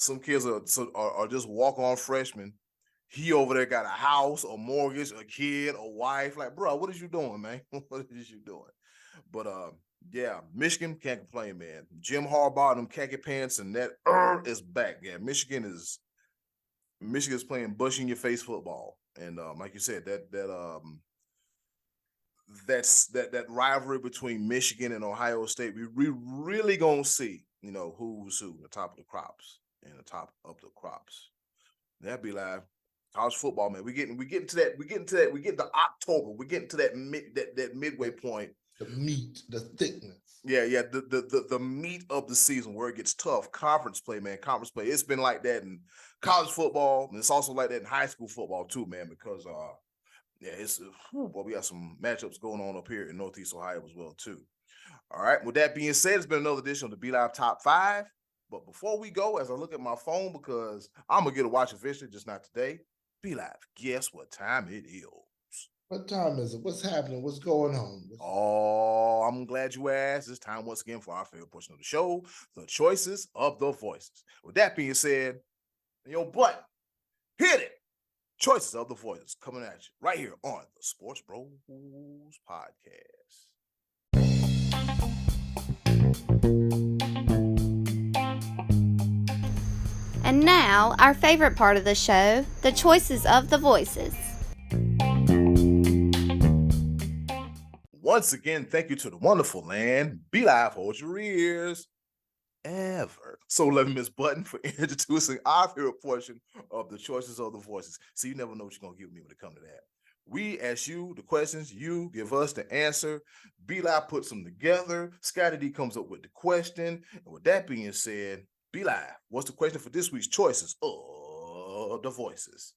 A: Some kids are just walk-on freshmen. He over there got a house, a mortgage, a kid, a wife. Like, bro, what is you doing, man? What is you doing? But yeah, Michigan can't complain, man. Jim Harbaugh, them khaki pants, and that is back. Yeah, Michigan is playing bush in your face football, and like you said, that rivalry between Michigan and Ohio State, we really gonna see, who's who, the top of the crops. And the top of the crops. That'd be like college football, man. We getting to October. We're getting to that midway point.
B: The meat, the thickness.
A: Yeah. The meat of the season where it gets tough. Conference play, man. Conference play. It's been like that in college football, and it's also like that in high school football too, man. Because we got some matchups going on up here in Northeast Ohio as well too. All right. With that being said, it's been another edition of the Be Live Top 5. But before we go, as I look at my phone, because I'm going to get a watch eventually, just not today, Be Live, guess what time it is?
B: What time is it? What's happening? What's going on?
A: I'm glad you asked. It's time once again for our favorite portion of the show, the choices of the voices. With that being said, your butt, hit it. Choices of the voices coming at you right here on the Sports Bros Podcast.
C: And now, our favorite part of the show, the choices of the voices.
A: Once again, thank you to the wonderful land. Be Live, hold your ears. Ever. So love you, Miss Button, for introducing our favorite portion of the choices of the voices. See, you never know what you're going to give me when it comes to that. We ask you the questions, you give us the answer. Be Live puts them together. Scottie D comes up with the question. And with that being said, Be Live, what's the question for this week's choices of the voices?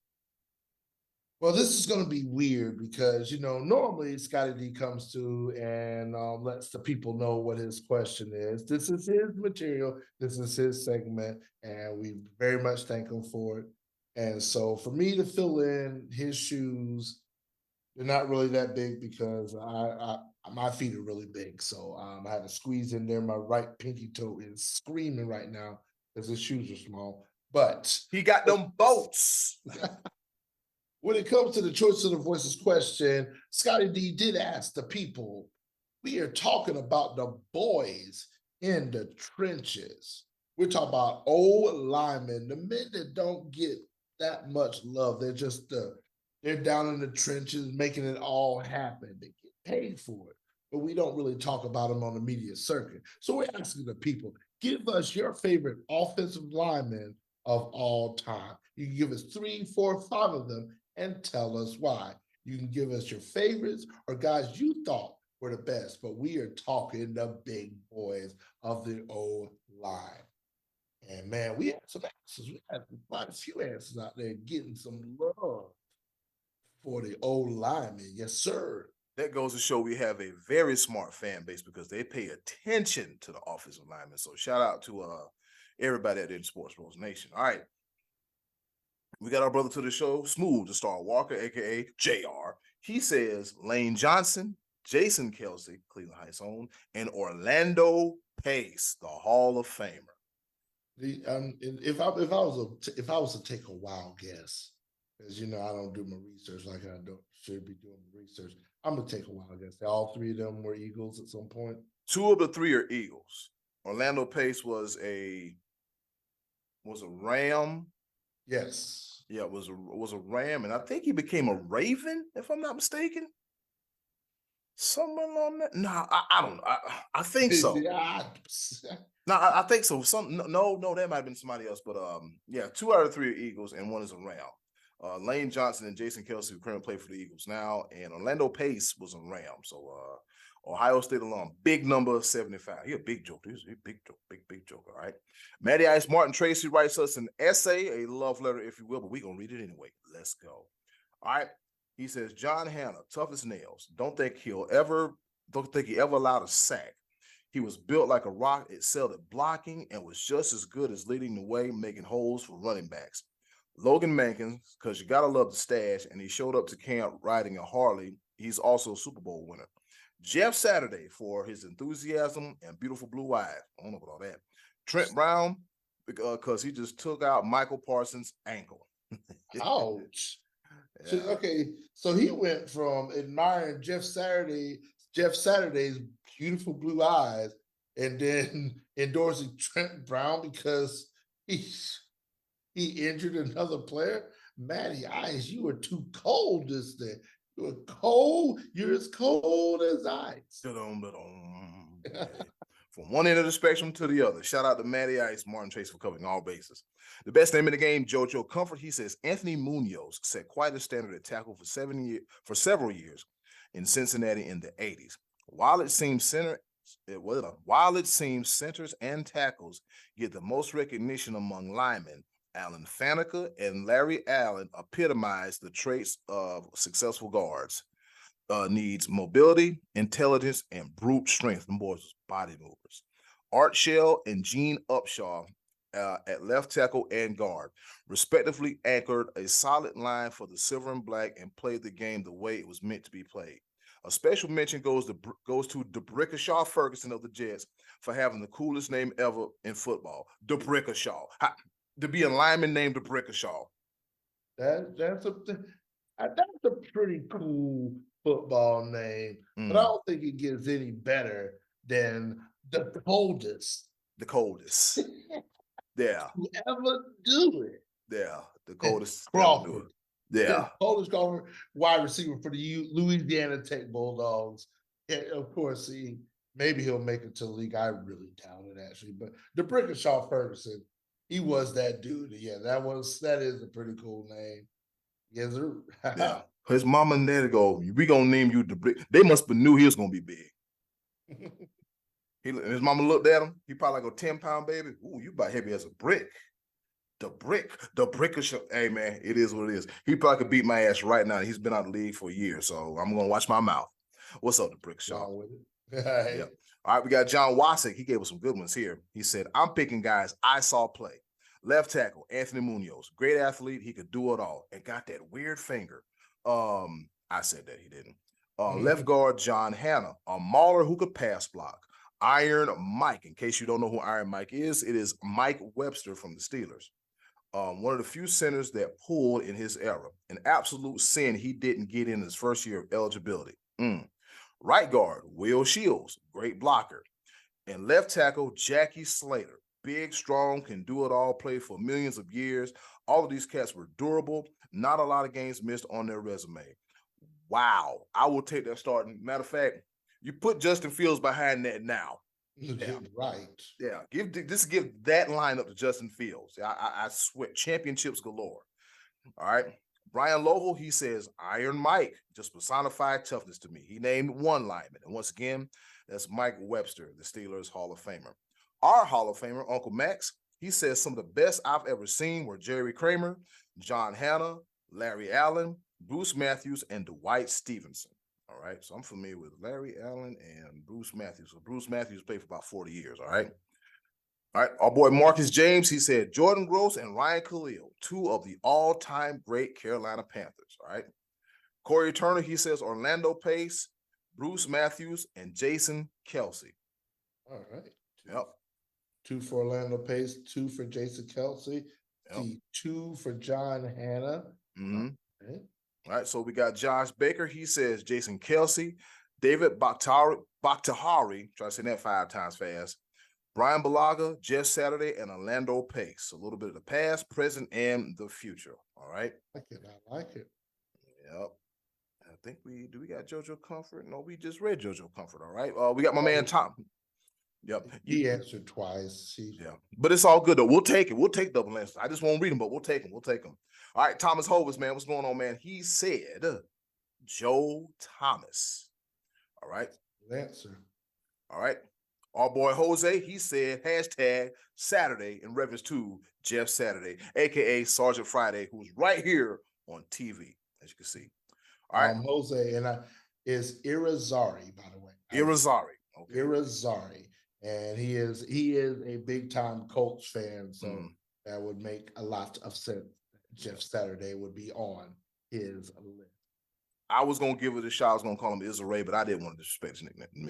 B: Well, this is going to be weird because, normally Scottie D comes to and lets the people know what his question is. This is his material. This is his segment, and we very much thank him for it. And so for me to fill in his shoes, they're not really that big because my feet are really big. So I had to squeeze in there. My right pinky toe is screaming right now because his shoes are small. But
A: he got them boats.
B: When it comes to the choice of the voices question, Scottie D did ask the people, we are talking about the boys in the trenches. We're talking about O-Linemen, the men that don't get that much love. They're down in the trenches making it all happen. They get paid for it, but we don't really talk about them on the media circuit. So we're asking the people, give us your favorite offensive linemen of all time. You can give us 3, 4, 5 of them and tell us why. You can give us your favorites or guys you thought were the best, but we are talking the big boys of the O-line. And man, we had some answers. We had quite a few answers out there getting some love for the O-linemen. Yes, sir.
A: That goes to show we have a very smart fan base because they pay attention to the offensive linemen. So shout out to everybody at the Sports Bros Nation. All right. We got our brother to the show, Smooth, the Star Walker, a.k.a. JR. He says Lane Johnson, Jason Kelce, Cleveland Heights own, and Orlando Pace, the Hall of Famer.
B: If I was to take a wild guess, because I don't do my research like I should be doing the research, I'm gonna take a wild guess. All 3 of them were Eagles at some point.
A: 2 of the 3 are Eagles. Orlando Pace was a Ram.
B: Yes.
A: Yeah, it was a Ram, and I think he became a Raven, if I'm not mistaken. Someone on that? No, I don't know. I think so. No, I think so. No, that might have been somebody else. But yeah, 2 out of 3 are Eagles, and 1 is a Ram. Lane Johnson and Jason Kelce, who currently play for the Eagles now, and Orlando Pace was a Ram. So Ohio State alum, big number 75. He a big joke. He's a big joke, big joke. All right. Matty Ice Martin Tracy writes us an essay, a love letter, if you will, but we're gonna read it anyway. Let's go. All right. He says, John Hanna, tough as nails. Don't think he ever allowed a sack. He was built like a rock, excelled at blocking, and was just as good as leading the way, making holes for running backs. Logan Mankins, because you gotta love the stash, and he showed up to camp riding a Harley. He's also a Super Bowl winner. Jeff Saturday for his enthusiasm and beautiful blue eyes. I don't know about all that. Trent Brown, because he just took out Michael Parsons' ankle.
B: Ouch. Yeah. So he went from admiring Jeff Saturday's beautiful blue eyes, and then endorsing Trent Brown because he injured another player. Matty Ice, you were too cold this day. You were cold. You're as cold as ice.
A: From one end of the spectrum to the other. Shout out to Matty Ice, Martin Chase for covering all bases. The best name in the game, JoJo Comfort. He says Anthony Munoz set quite a standard at tackle for several years in Cincinnati in the 80s. While it seems centers and tackles get the most recognition among linemen, Alan Faneca and Larry Allen epitomize the traits of successful guards. Needs mobility, intelligence, and brute strength. Them boys was body movers. Art Shell and Gene Upshaw at left tackle and guard, respectively, anchored a solid line for the silver and black and played the game the way it was meant to be played. A special mention goes to DeBrickashaw Ferguson of the Jets for having the coolest name ever in football, DeBrickashaw. To be a lineman named DeBrickashaw.
B: That's a pretty cool football name, but I don't think it gets any better than the coldest.
A: The coldest. Yeah.
B: To ever do it.
A: Yeah. The coldest.
B: Crawford.
A: Yeah.
B: Coldest Crawford, wide receiver for the Louisiana Tech Bulldogs. And of course, maybe he'll make it to the league. I really doubt it, actually. But DeBrickashaw Ferguson, he was that dude. Yeah, that is a pretty cool name. Yes, sir.
A: Yeah. His mama and daddy go, we gonna name you DeBrick. They must have knew he was gonna be big. His mama looked at him. He probably like a 10-pound baby. Ooh, you about heavy as a brick. The Brickashaw. Hey man, it is what it is. He probably could beat my ass right now. He's been out of the league for a year, so I'm gonna watch my mouth. What's up, the Brickashaw? Yeah. All right, we got John Wasick. He gave us some good ones here. He said, I'm picking guys I saw play. Left tackle, Anthony Munoz. Great athlete. He could do it all. And got that weird finger. I said that he didn't. Left guard, John Hanna. A mauler who could pass block. Iron Mike. In case you don't know who Iron Mike is, it is Mike Webster from the Steelers. One of the few centers that pulled in his era. An absolute sin he didn't get in his first year of eligibility. Right guard, Will Shields, great blocker. And left tackle, Jackie Slater. Big, strong, can do it all, played for millions of years. All of these cats were durable. Not a lot of games missed on their resume. Wow. I will take that starting. Matter of fact, you put Justin Fields behind that now.
B: Yeah. Right.
A: Yeah. Give that lineup to Justin Fields. I swear, championships galore. All right. Brian Lovell, he says, Iron Mike, just personified toughness to me. He named one lineman. And once again, that's Mike Webster, the Steelers Hall of Famer. Our Hall of Famer, Uncle Max, he says some of the best I've ever seen were Jerry Kramer, John Hanna, Larry Allen, Bruce Matthews, and Dwight Stevenson. All right, so I'm familiar with Larry Allen and Bruce Matthews. So Bruce Matthews played for about 40 years, all right? All right, our boy Marcus James, he said Jordan Gross and Ryan Khalil, two of the all-time great Carolina Panthers, all right? Corey Turner, he says Orlando Pace, Bruce Matthews, and Jason Kelsey.
B: All right.
A: Yep.
B: 2 for Orlando Pace, 2 for Jason Kelsey,
A: Yep.
B: 2 for John Hanna.
A: Okay. All right, so we got Josh Baker. He says Jason Kelsey, David Bakhtiari, try to say that 5 times fast, Brian Balaga, Jeff Saturday, and Orlando Pace. A little bit of the past, present, and the future. All right.
B: I like it.
A: Yep. I think we got JoJo Comfort? No, we just read JoJo Comfort. All right. We got my man Tom. Yep.
B: He answered twice.
A: Yeah. But it's all good though. We'll take it. We'll take double answers. I just won't read them, but we'll take them. We'll take them. All right. Thomas Hovis, man. What's going on, man? He said Joe Thomas. All right.
B: Answer.
A: All right. Our boy Jose, he said hashtag Saturday in reference to Jeff Saturday, aka Sergeant Friday, who's right here on TV, as you can see. All right.
B: Jose is Irizarry, by the way.
A: Irizarry.
B: Okay. Irizarry. And he is a big time Colts fan, so that would make a lot of sense. Jeff Saturday would be on his list.
A: I was gonna give it a shot. I was gonna call him Irizarry, but I didn't want to disrespect his nickname.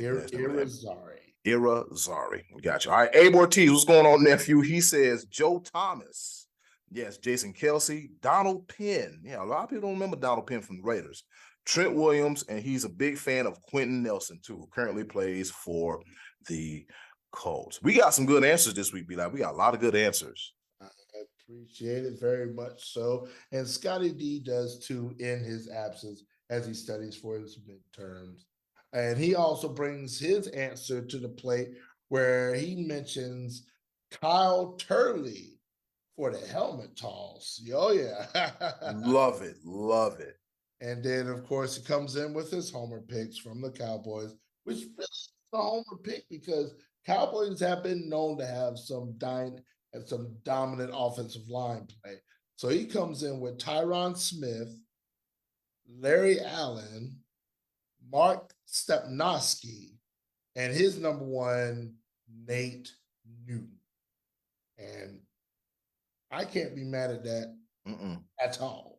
A: Irizarry. Gotcha. All right, Abe Ortiz, what's going on, nephew? He says Joe Thomas. Yes, Jason Kelsey, Donald Penn. Yeah, a lot of people don't remember Donald Penn from the Raiders. Trent Williams, and he's a big fan of Quentin Nelson, too, who currently plays for the Colts. We got some good answers this week, B-Lab. We got a lot of good answers.
B: I appreciate it very much so. And Scottie D does, too, in his absence as he studies for his midterms. And he also brings his answer to the plate where he mentions Kyle Turley for the helmet toss. Oh, yeah.
A: Love it. Love it.
B: And then, of course, he comes in with his homer picks from the Cowboys, which really is a homer pick because Cowboys have been known to have some dominant offensive line play. So he comes in with Tyron Smith, Larry Allen, Mark Stepnoski, and his number 1, Nate Newton. And I can't be mad at that at all.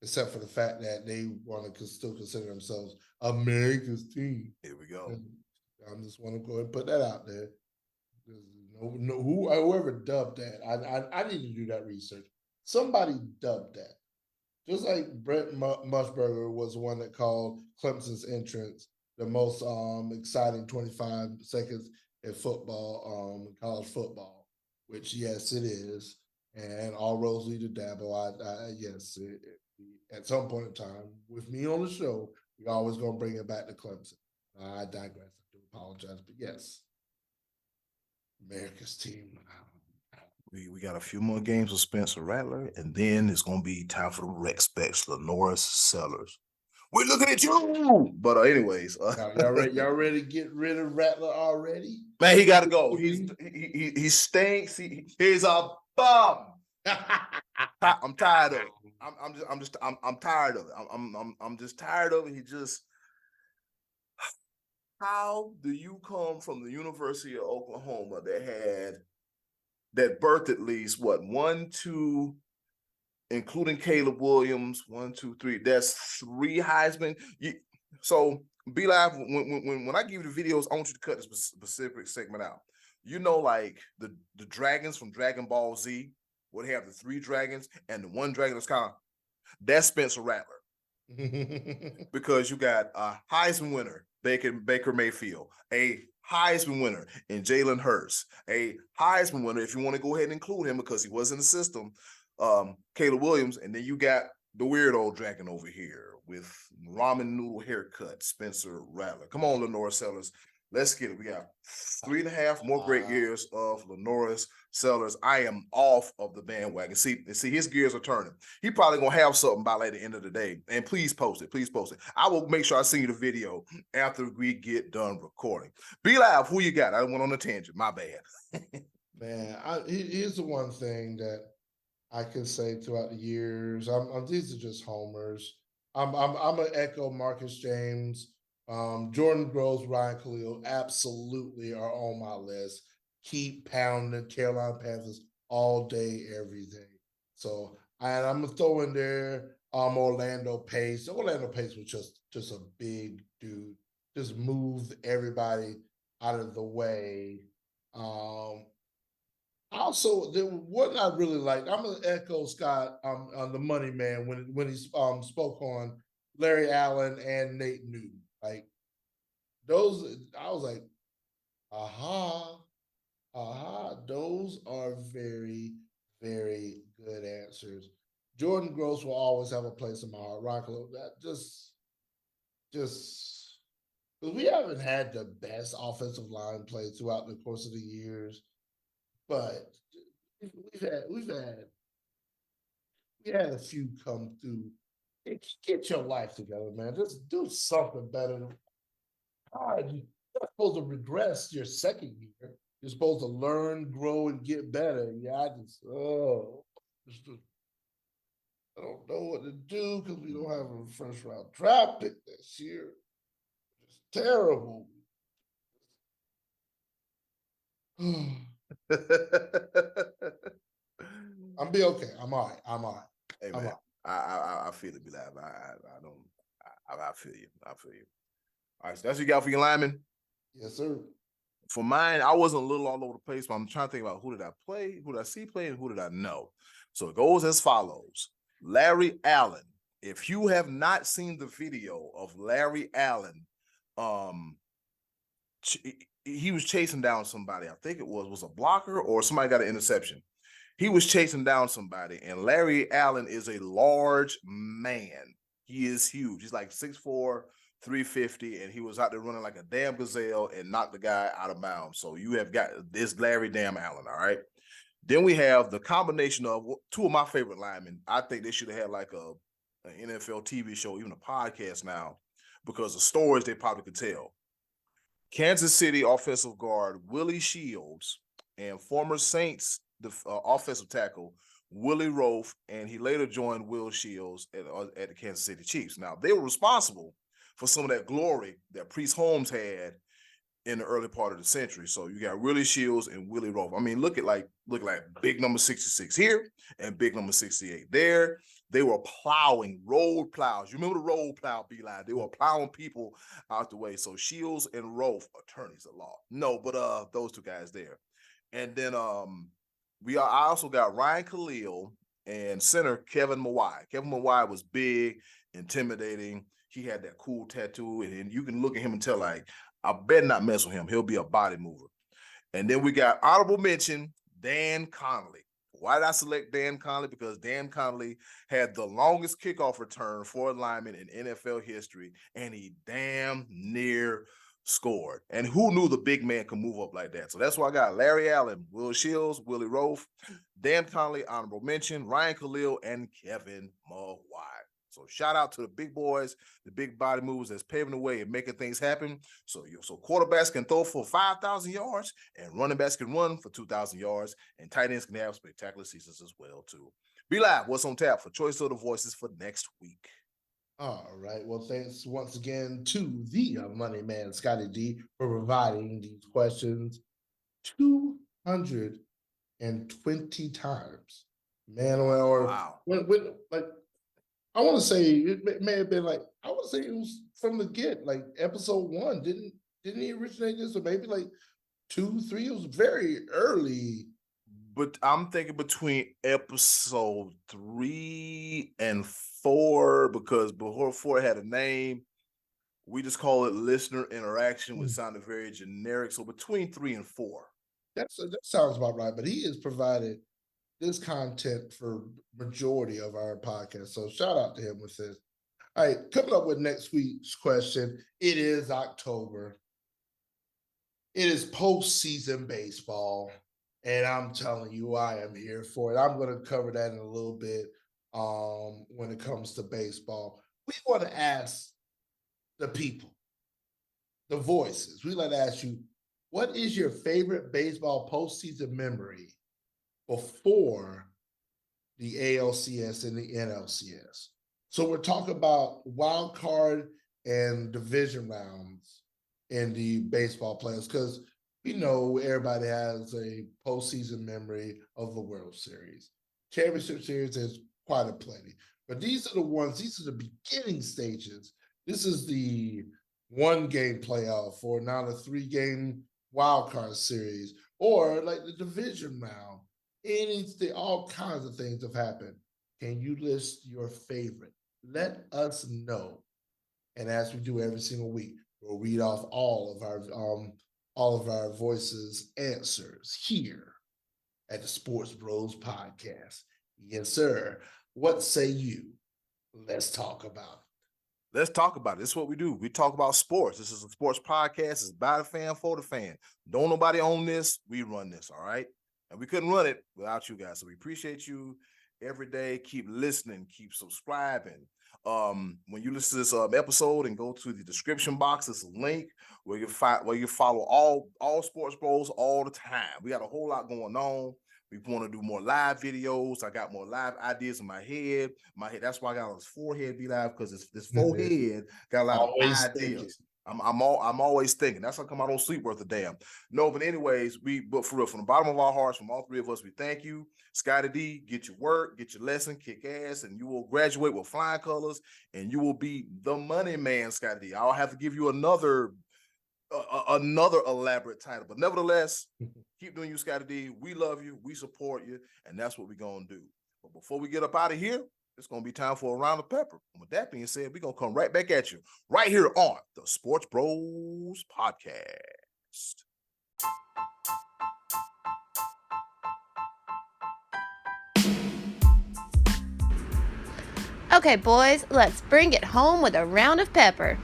B: Except for the fact that they want to still consider themselves America's team.
A: Here we go.
B: I just want to go ahead and put that out there. Whoever dubbed that, I need to do that research. Somebody dubbed that. Just like Brent Musburger was the one that called Clemson's entrance the most exciting 25 seconds in football, college football, which yes, it is. And all roads lead to Dabo. Yes, at some point in time, with me on the show, we're always going to bring it back to Clemson. I digress. I do apologize, but yes, America's team.
A: We got a few more games with Spencer Rattler, and then it's going to be time for the Rec Specs, Lenoris Sellers. We're looking at you. But anyways,
B: y'all ready to get rid of Rattler already?
A: Man, he got to go. He stinks. He's a bum. I'm tired of it. I'm tired of it. I'm just tired of it. He just. How do you come from the University of Oklahoma that birthed at least what 1, 2, including Caleb Williams, 1, 2, 3. That's 3 Heisman. So be live when I give you the videos, I want you to cut this specific segment out. You know, like the dragons from Dragon Ball Z would have the 3 dragons, and the 1 dragon that's Spencer Rattler. Because you got a Heisman winner, Baker Mayfield, a Heisman winner in Jalen Hurts, a Heisman winner, if you want to go ahead and include him because he was in the system, Caleb Williams, and then you got the weird old dragon over here with ramen noodle haircut, Spencer Rattler. Come on, Lenoris Sellers. Let's get it. We got 3.5 more great years of Lenoris Sellers. I am off of the bandwagon. See, his gears are turning. He probably gonna have something by like the end of the day. And please post it. Please post it. I will make sure I send you the video after we get done recording. Be live. Who you got? I went on a tangent. My bad.
B: Man, here's the one thing that I can say throughout the years. These are just homers. I'm gonna echo Marcus James. Jordan Groves, Ryan Khalil absolutely are on my list. Keep pounding Carolina Panthers all day, every day. So, and I'm gonna throw in there Orlando Pace. Orlando Pace was just a big dude. Just moved everybody out of the way. Also, what I really liked, I'm gonna echo Scott on the Money Man when he spoke on Larry Allen and Nate Newton. Like those, I was like, aha, those are very, very good answers. Jordan Gross will always have a place in my heart. Rocklow, that just because we haven't had the best offensive line play throughout the course of the years, but we had a few come through. Get your life together, man. Just do something better. You're not supposed to regress your second year. You're supposed to learn, grow, and get better. Yeah, I don't know what to do because we don't have a first round draft pick this year. It's terrible. I'll be okay. I'm all right.
A: Hey, man. I feel it, be live. I feel you. All right, so that's what you got for your lineman?
B: Yes, sir.
A: For mine, I wasn't a little all over the place, but I'm trying to think about who did I play, who did I see play, and who did I know. So it goes as follows. Larry Allen. If you have not seen the video of Larry Allen, he was chasing down somebody. I think it was a blocker or somebody got an interception. He was chasing down somebody, and Larry Allen is a large man. He is huge. He's like 6'4", 350, and he was out there running like a damn gazelle and knocked the guy out of bounds. So you have got this Larry damn Allen, all right? Then we have the combination of 2 of my favorite linemen. I think they should have had like an NFL TV show, even a podcast now, because the stories they probably could tell. Kansas City offensive guard Willie Shields and former Saints offensive tackle Willie Rofe, and he later joined Will Shields at the Kansas City Chiefs. Now, they were responsible for some of that glory that Priest Holmes had in the early part of the century. So you got Willie Shields and Willie Rofe. I mean, look at big number 66 here and big number 68 there. They were plowing road plows. You remember the road plow, B-line? They were plowing people out the way. So Shields and Rofe, attorneys at law. No, but those 2 guys there. And then I also got Ryan Khalil and center Kevin Mawai. Kevin Mawai was big, intimidating. He had that cool tattoo, and you can look at him and tell, like, I better not mess with him. He'll be a body mover. And then we got honorable mention, Dan Connolly. Why did I select Dan Connolly? Because Dan Connolly had the longest kickoff return for a lineman in NFL history, and he damn near scored. And who knew the big man could move up like that? So that's why I got Larry Allen, Will Shields, Willie Roaf, Dan Connolly, honorable mention, Ryan Khalil, and Kevin Mawai. So shout out to the big boys, the big body moves that's paving the way and making things happen. So quarterbacks can throw for 5,000 yards, and running backs can run for 2,000 yards, and tight ends can have spectacular seasons as well too. Be Live, what's on tap for Choice of the Voices for next week?
B: All right. Well, thanks once again to the money man, Scottie D, for providing these questions 220 times. Man, or
A: wow.
B: Like, I want to say it may have been like, I want to say it was from the get, like episode 1. Didn't he originate this? Or maybe like 2, 3. It was very early.
A: But I'm thinking between episode 3 and 4, because before 4 had a name, we just call it listener interaction, which sounded very generic. So between 3 and 4.
B: That sounds about right. But he has provided this content for majority of our podcast. So shout out to him with this. All right, coming up with next week's question. It is October. It is postseason baseball. And I'm telling you, I am here for it. I'm going to cover that in a little bit when it comes to baseball. We want to ask the people, the voices. We like to ask you, what is your favorite baseball postseason memory before the ALCS and the NLCS? So we're talking about wild card and division rounds in the baseball playoffs, because we know everybody has a postseason memory of the World Series. Championship Series is quite a plenty. But these are the ones, these are the beginning stages. This is the 1-game playoff, or now the 3-game wild card series, or like the division round. Anything, all kinds of things have happened. Can you list your favorite? Let us know. And as we do every single week, we'll read off all of our voices' answers here at the Sports Bros Podcast. Yes, sir. What say you? Let's talk about it.
A: Let's talk about it. This is what we do. We talk about sports. This is a sports podcast. It's by the fan, for the fan. Don't nobody own this. We run this, all right? And we couldn't run it without you guys. So we appreciate you every day. Keep listening. Keep subscribing. When you listen to this episode and go to the description box, there's a link where you follow all Sports Bros all the time. We got a whole lot going on. We want to do more live videos. I got more live ideas in my head. That's why I got this forehead Be Live, because this forehead got a lot of ideas. I'm always thinking. That's how come I don't sleep worth a damn. No, but anyways, but for real, from the bottom of our hearts, from all 3 of us, we thank you. Scottie D, get your work, get your lesson, kick ass, and you will graduate with flying colors, and you will be the money man, Scottie D. I'll have to give you another elaborate title, but nevertheless, keep doing you, Scottie D. We love you, we support you, and that's what we're gonna do. But before we get up out of here, it's going to be time for a round of pepper. And with that being said, we're going to come right back at you right here on the Sports Bros Podcast.
C: Okay, boys, let's bring it home with a round of pepper.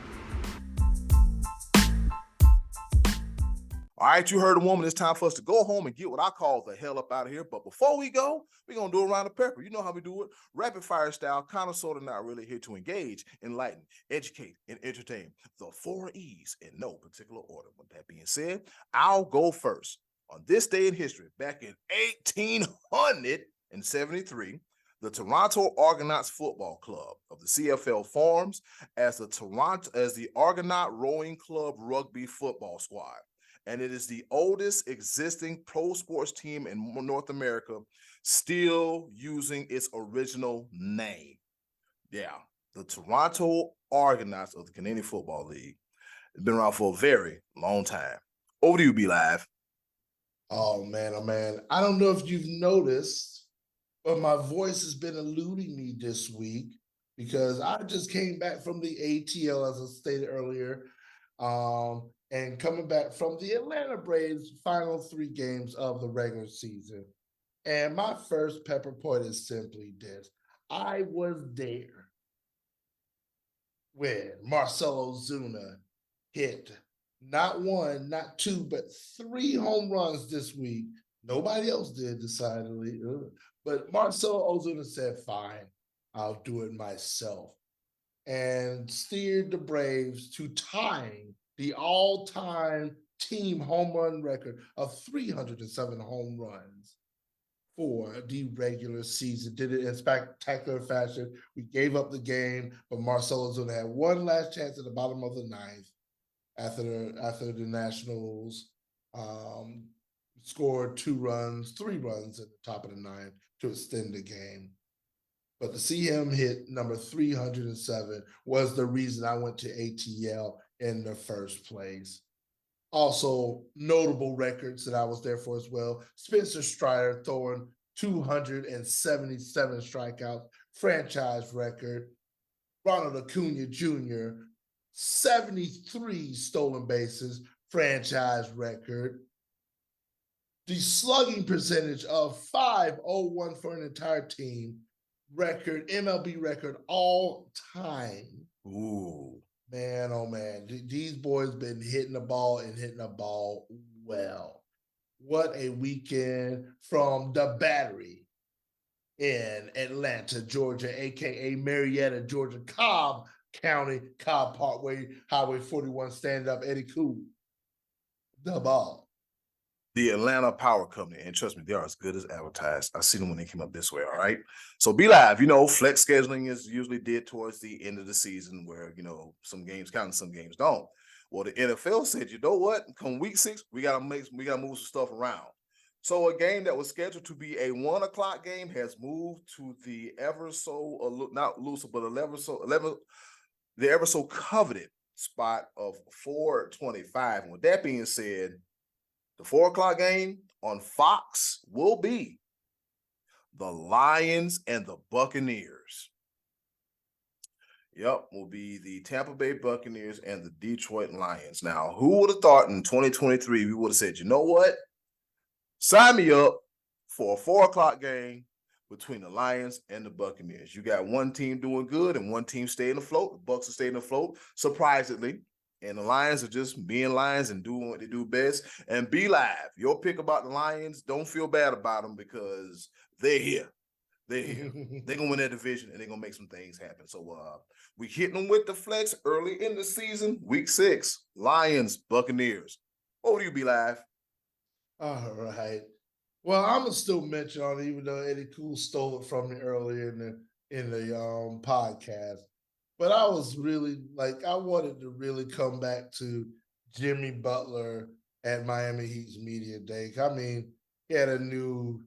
A: All right, you heard the woman. It's time for us to go home and get what I call the hell up out of here. But before we go, we're going to do a round of pepper. You know how we do it. Rapid fire style, kind of sort of not really, here to engage, enlighten, educate, and entertain. The 4 E's in no particular order. With that being said, I'll go first. On this day in history, back in 1873, the Toronto Argonauts Football Club of the CFL forms as the Argonaut Rowing Club Rugby Football Squad. And it is the oldest existing pro sports team in North America, still using its original name. Yeah, the Toronto Argonauts of the Canadian Football League. It's been around for a very long time. Over to you, Be Live.
B: Oh, man. I don't know if you've noticed, but my voice has been eluding me this week because I just came back from the ATL, as I stated earlier. and coming back from the Atlanta Braves' final 3 games of the regular season. And my first pepper point is simply this. I was there when Marcell Ozuna hit not 1, not 2, but 3 home runs this week. Nobody else did, decidedly. But Marcell Ozuna said, fine, I'll do it myself. And steered the Braves to tying the all-time team home run record of 307 home runs for the regular season. Did it in spectacular fashion. We gave up the game, but Marcell Ozuna had one last chance at the bottom of the 9th after the Nationals scored 3 runs at the top of the 9th to extend the game. But to see him hit number 307 was the reason I went to ATL in the first place. Also, notable records that I was there for as well. Spencer Strider throwing 277 strikeouts, franchise record. Ronald Acuna Jr., 73 stolen bases, franchise record. The slugging percentage of .501 for an entire team, record, MLB record all time.
A: Ooh.
B: Man, oh man, these boys been hitting the ball and hitting the ball well. What a weekend from the Battery in Atlanta, Georgia, aka Marietta, Georgia, Cobb County, Cobb Parkway, Highway 41, stand up, Eddy Cool. The ball.
A: The Atlanta Power Company, and trust me, they are as good as advertised. I see them when they came up this way, all right? So be live. Flex scheduling is usually did towards the end of the season where, some games count and some games don't. Well, the NFL said, you know what? Come week 6, we gotta move some stuff around. So a game that was scheduled to be a 1 o'clock game has moved to the ever so coveted spot of 4:25. And with that being said, the 4 o'clock game on Fox will be the Lions and the Buccaneers. Yep, will be the Tampa Bay Buccaneers and the Detroit Lions. Now, who would have thought in 2023 we would have said, you know what? Sign me up for a 4 o'clock game between the Lions and the Buccaneers. You got one team doing good and one team staying afloat. The Bucs are staying afloat, surprisingly. And the Lions are just being Lions and doing what they do best. And be live. Your pick about the Lions, don't feel bad about them because they're here. They're here. They're going to win that division and they're going to make some things happen. So we hitting them with the flex early in the season. Week 6, Lions, Buccaneers. What would you be live?
B: All right. Well, I'm gonna still mention on it, even though Eddy Cool stole it from me earlier in the podcast. But I was really I wanted to really come back to Jimmy Butler at Miami Heat's media day. I mean, he had a new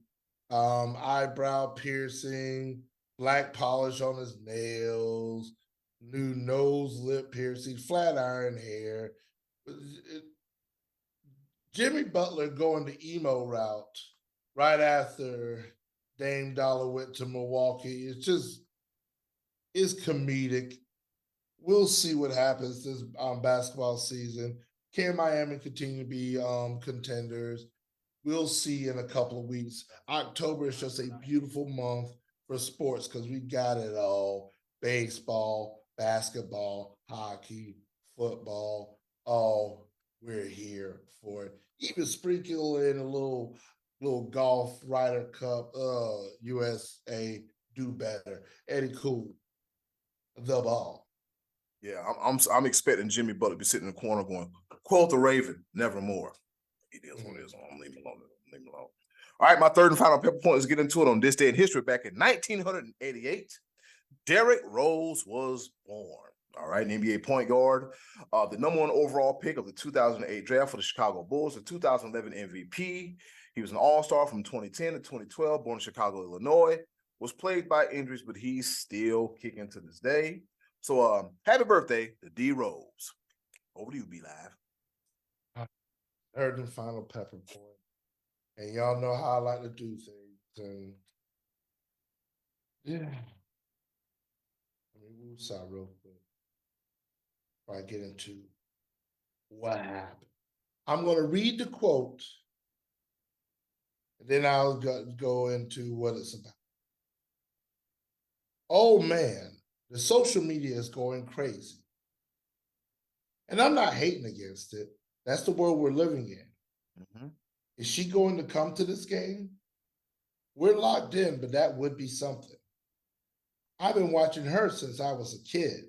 B: eyebrow piercing, black polish on his nails, new nose lip piercing, flat iron hair. Jimmy Butler going the emo route right after Dame Dollar went to Milwaukee. It's comedic. We'll see what happens this basketball season. Can Miami continue to be contenders? We'll see in a couple of weeks. October is just a beautiful month for sports because we got it all. Baseball, basketball, hockey, football. Oh, we're here for it. Even sprinkle in a little golf Ryder Cup, USA, do better. Eddy Cool, the ball.
A: Yeah, I'm expecting Jimmy Butler to be sitting in the corner going, quote the Raven, nevermore. It is what it is. I'm leaving alone. All right, my third and final pepper point is get into it on this day in history. Back in 1988, Derrick Rose was born. All right, an NBA point guard, the number 1 overall pick of the 2008 draft for the Chicago Bulls, the 2011 MVP. He was an all-star from 2010 to 2012, born in Chicago, Illinois, was plagued by injuries, but he's still kicking to this day. So happy birthday to D Rose. Over to you, B Live.
B: Third and final pepper point. And y'all know how I like to do things. And yeah. Let me move aside real quick before I get into what happened. I'm going to read the quote, and then I'll go into what it's about. Oh man, the social media is going crazy. And I'm not hating against it. That's the world we're living in. Mm-hmm. Is she going to come to this game? We're locked in, but that would be something. I've been watching her since I was a kid.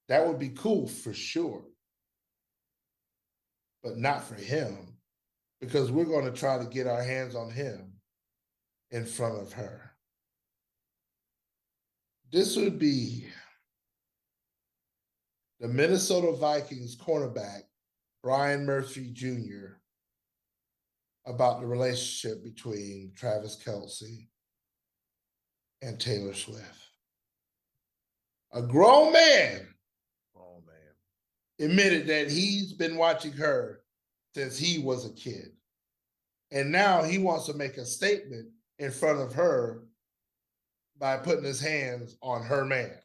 B: That would be cool for sure. But not for him, because we're going to try to get our hands on him in front of her. This would be the Minnesota Vikings cornerback, Brian Murphy Jr., about the relationship between Travis Kelce and Taylor Swift. A grown man admitted that he's been watching her since he was a kid. And now he wants to make a statement in front of her by putting his hands on her man.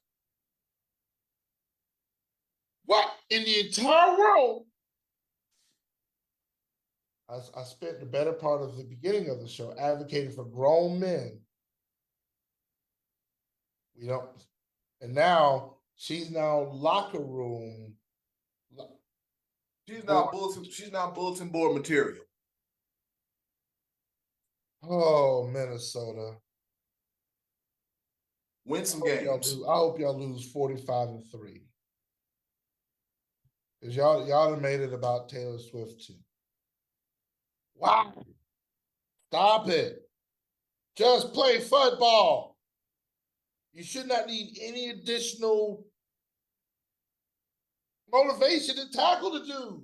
B: What in the entire world? I spent the better part of the beginning of the show advocating for grown men. We don't, and now she's now locker room.
A: She's not bulletin board material.
B: Oh, Minnesota.
A: Win some games.
B: I hope y'all lose 45-3. Because y'all have made it about Taylor Swift too. Wow. Stop it. Just play football. You should not need any additional motivation to tackle the dude.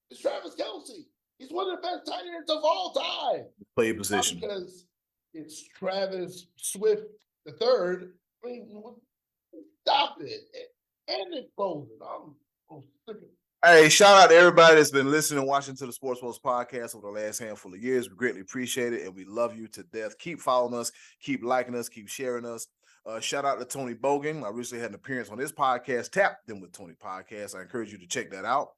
B: It's Travis Kelce. He's one of the best tight ends of all time.
A: Play a position.
B: Not because it's Travis Swift the third. I mean, stop it. And it's closing. I'm sick of it.
A: Hey, shout out to everybody that's been listening and watching to the Sports Woes podcast over the last handful of years. We greatly appreciate it, and we love you to death. Keep following us, keep liking us, keep sharing us. Shout out to Tony Bogan. I recently had an appearance on his podcast, Tap Them with Tony Podcast. I encourage you to check that out.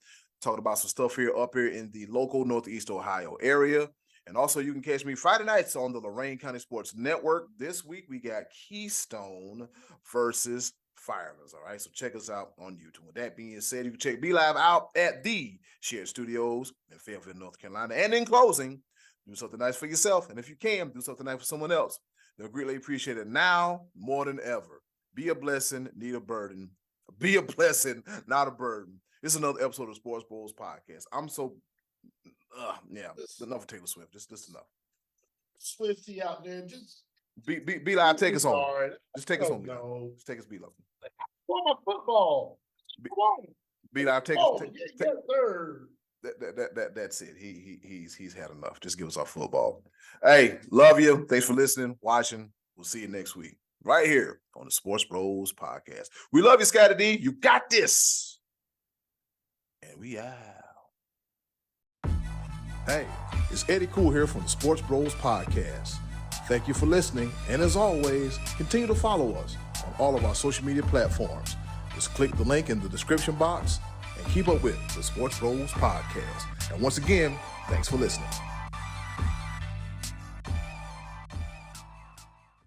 A: Talking about some stuff up here in the local Northeast Ohio area. And also, you can catch me Friday nights on the Lorain County Sports Network. This week, we got Keystone versus Firemen. All right, so check us out on YouTube. With that being said, you can check B-Live out at the Shared Studios in Fayetteville, North Carolina. And in closing, do something nice for yourself. And if you can, do something nice for someone else. They'll greatly appreciate it now more than ever. Be a blessing, need a burden. Be a blessing, not a burden. This is another episode of Sports Bros Podcast. I'm so, enough of Taylor Swift. Just enough.
B: Swifty out there, just
A: be live. Take us home. Just take us home. Just take us. Be live.
B: What about football? Come on.
A: Be live. Take us.
B: Third.
A: That's it. He's had enough. Just give us our football. Hey, love you. Thanks for listening, watching. We'll see you next week right here on the Sports Bros Podcast. We love you, Scottie D. You got this. And we out. Hey, it's Eddy Cool here from the Sports Bros Podcast. Thank you for listening, and as always, continue to follow us on all of our social media platforms. Just click the link in the description box and keep up with the Sports Bros Podcast. And once again, thanks for listening.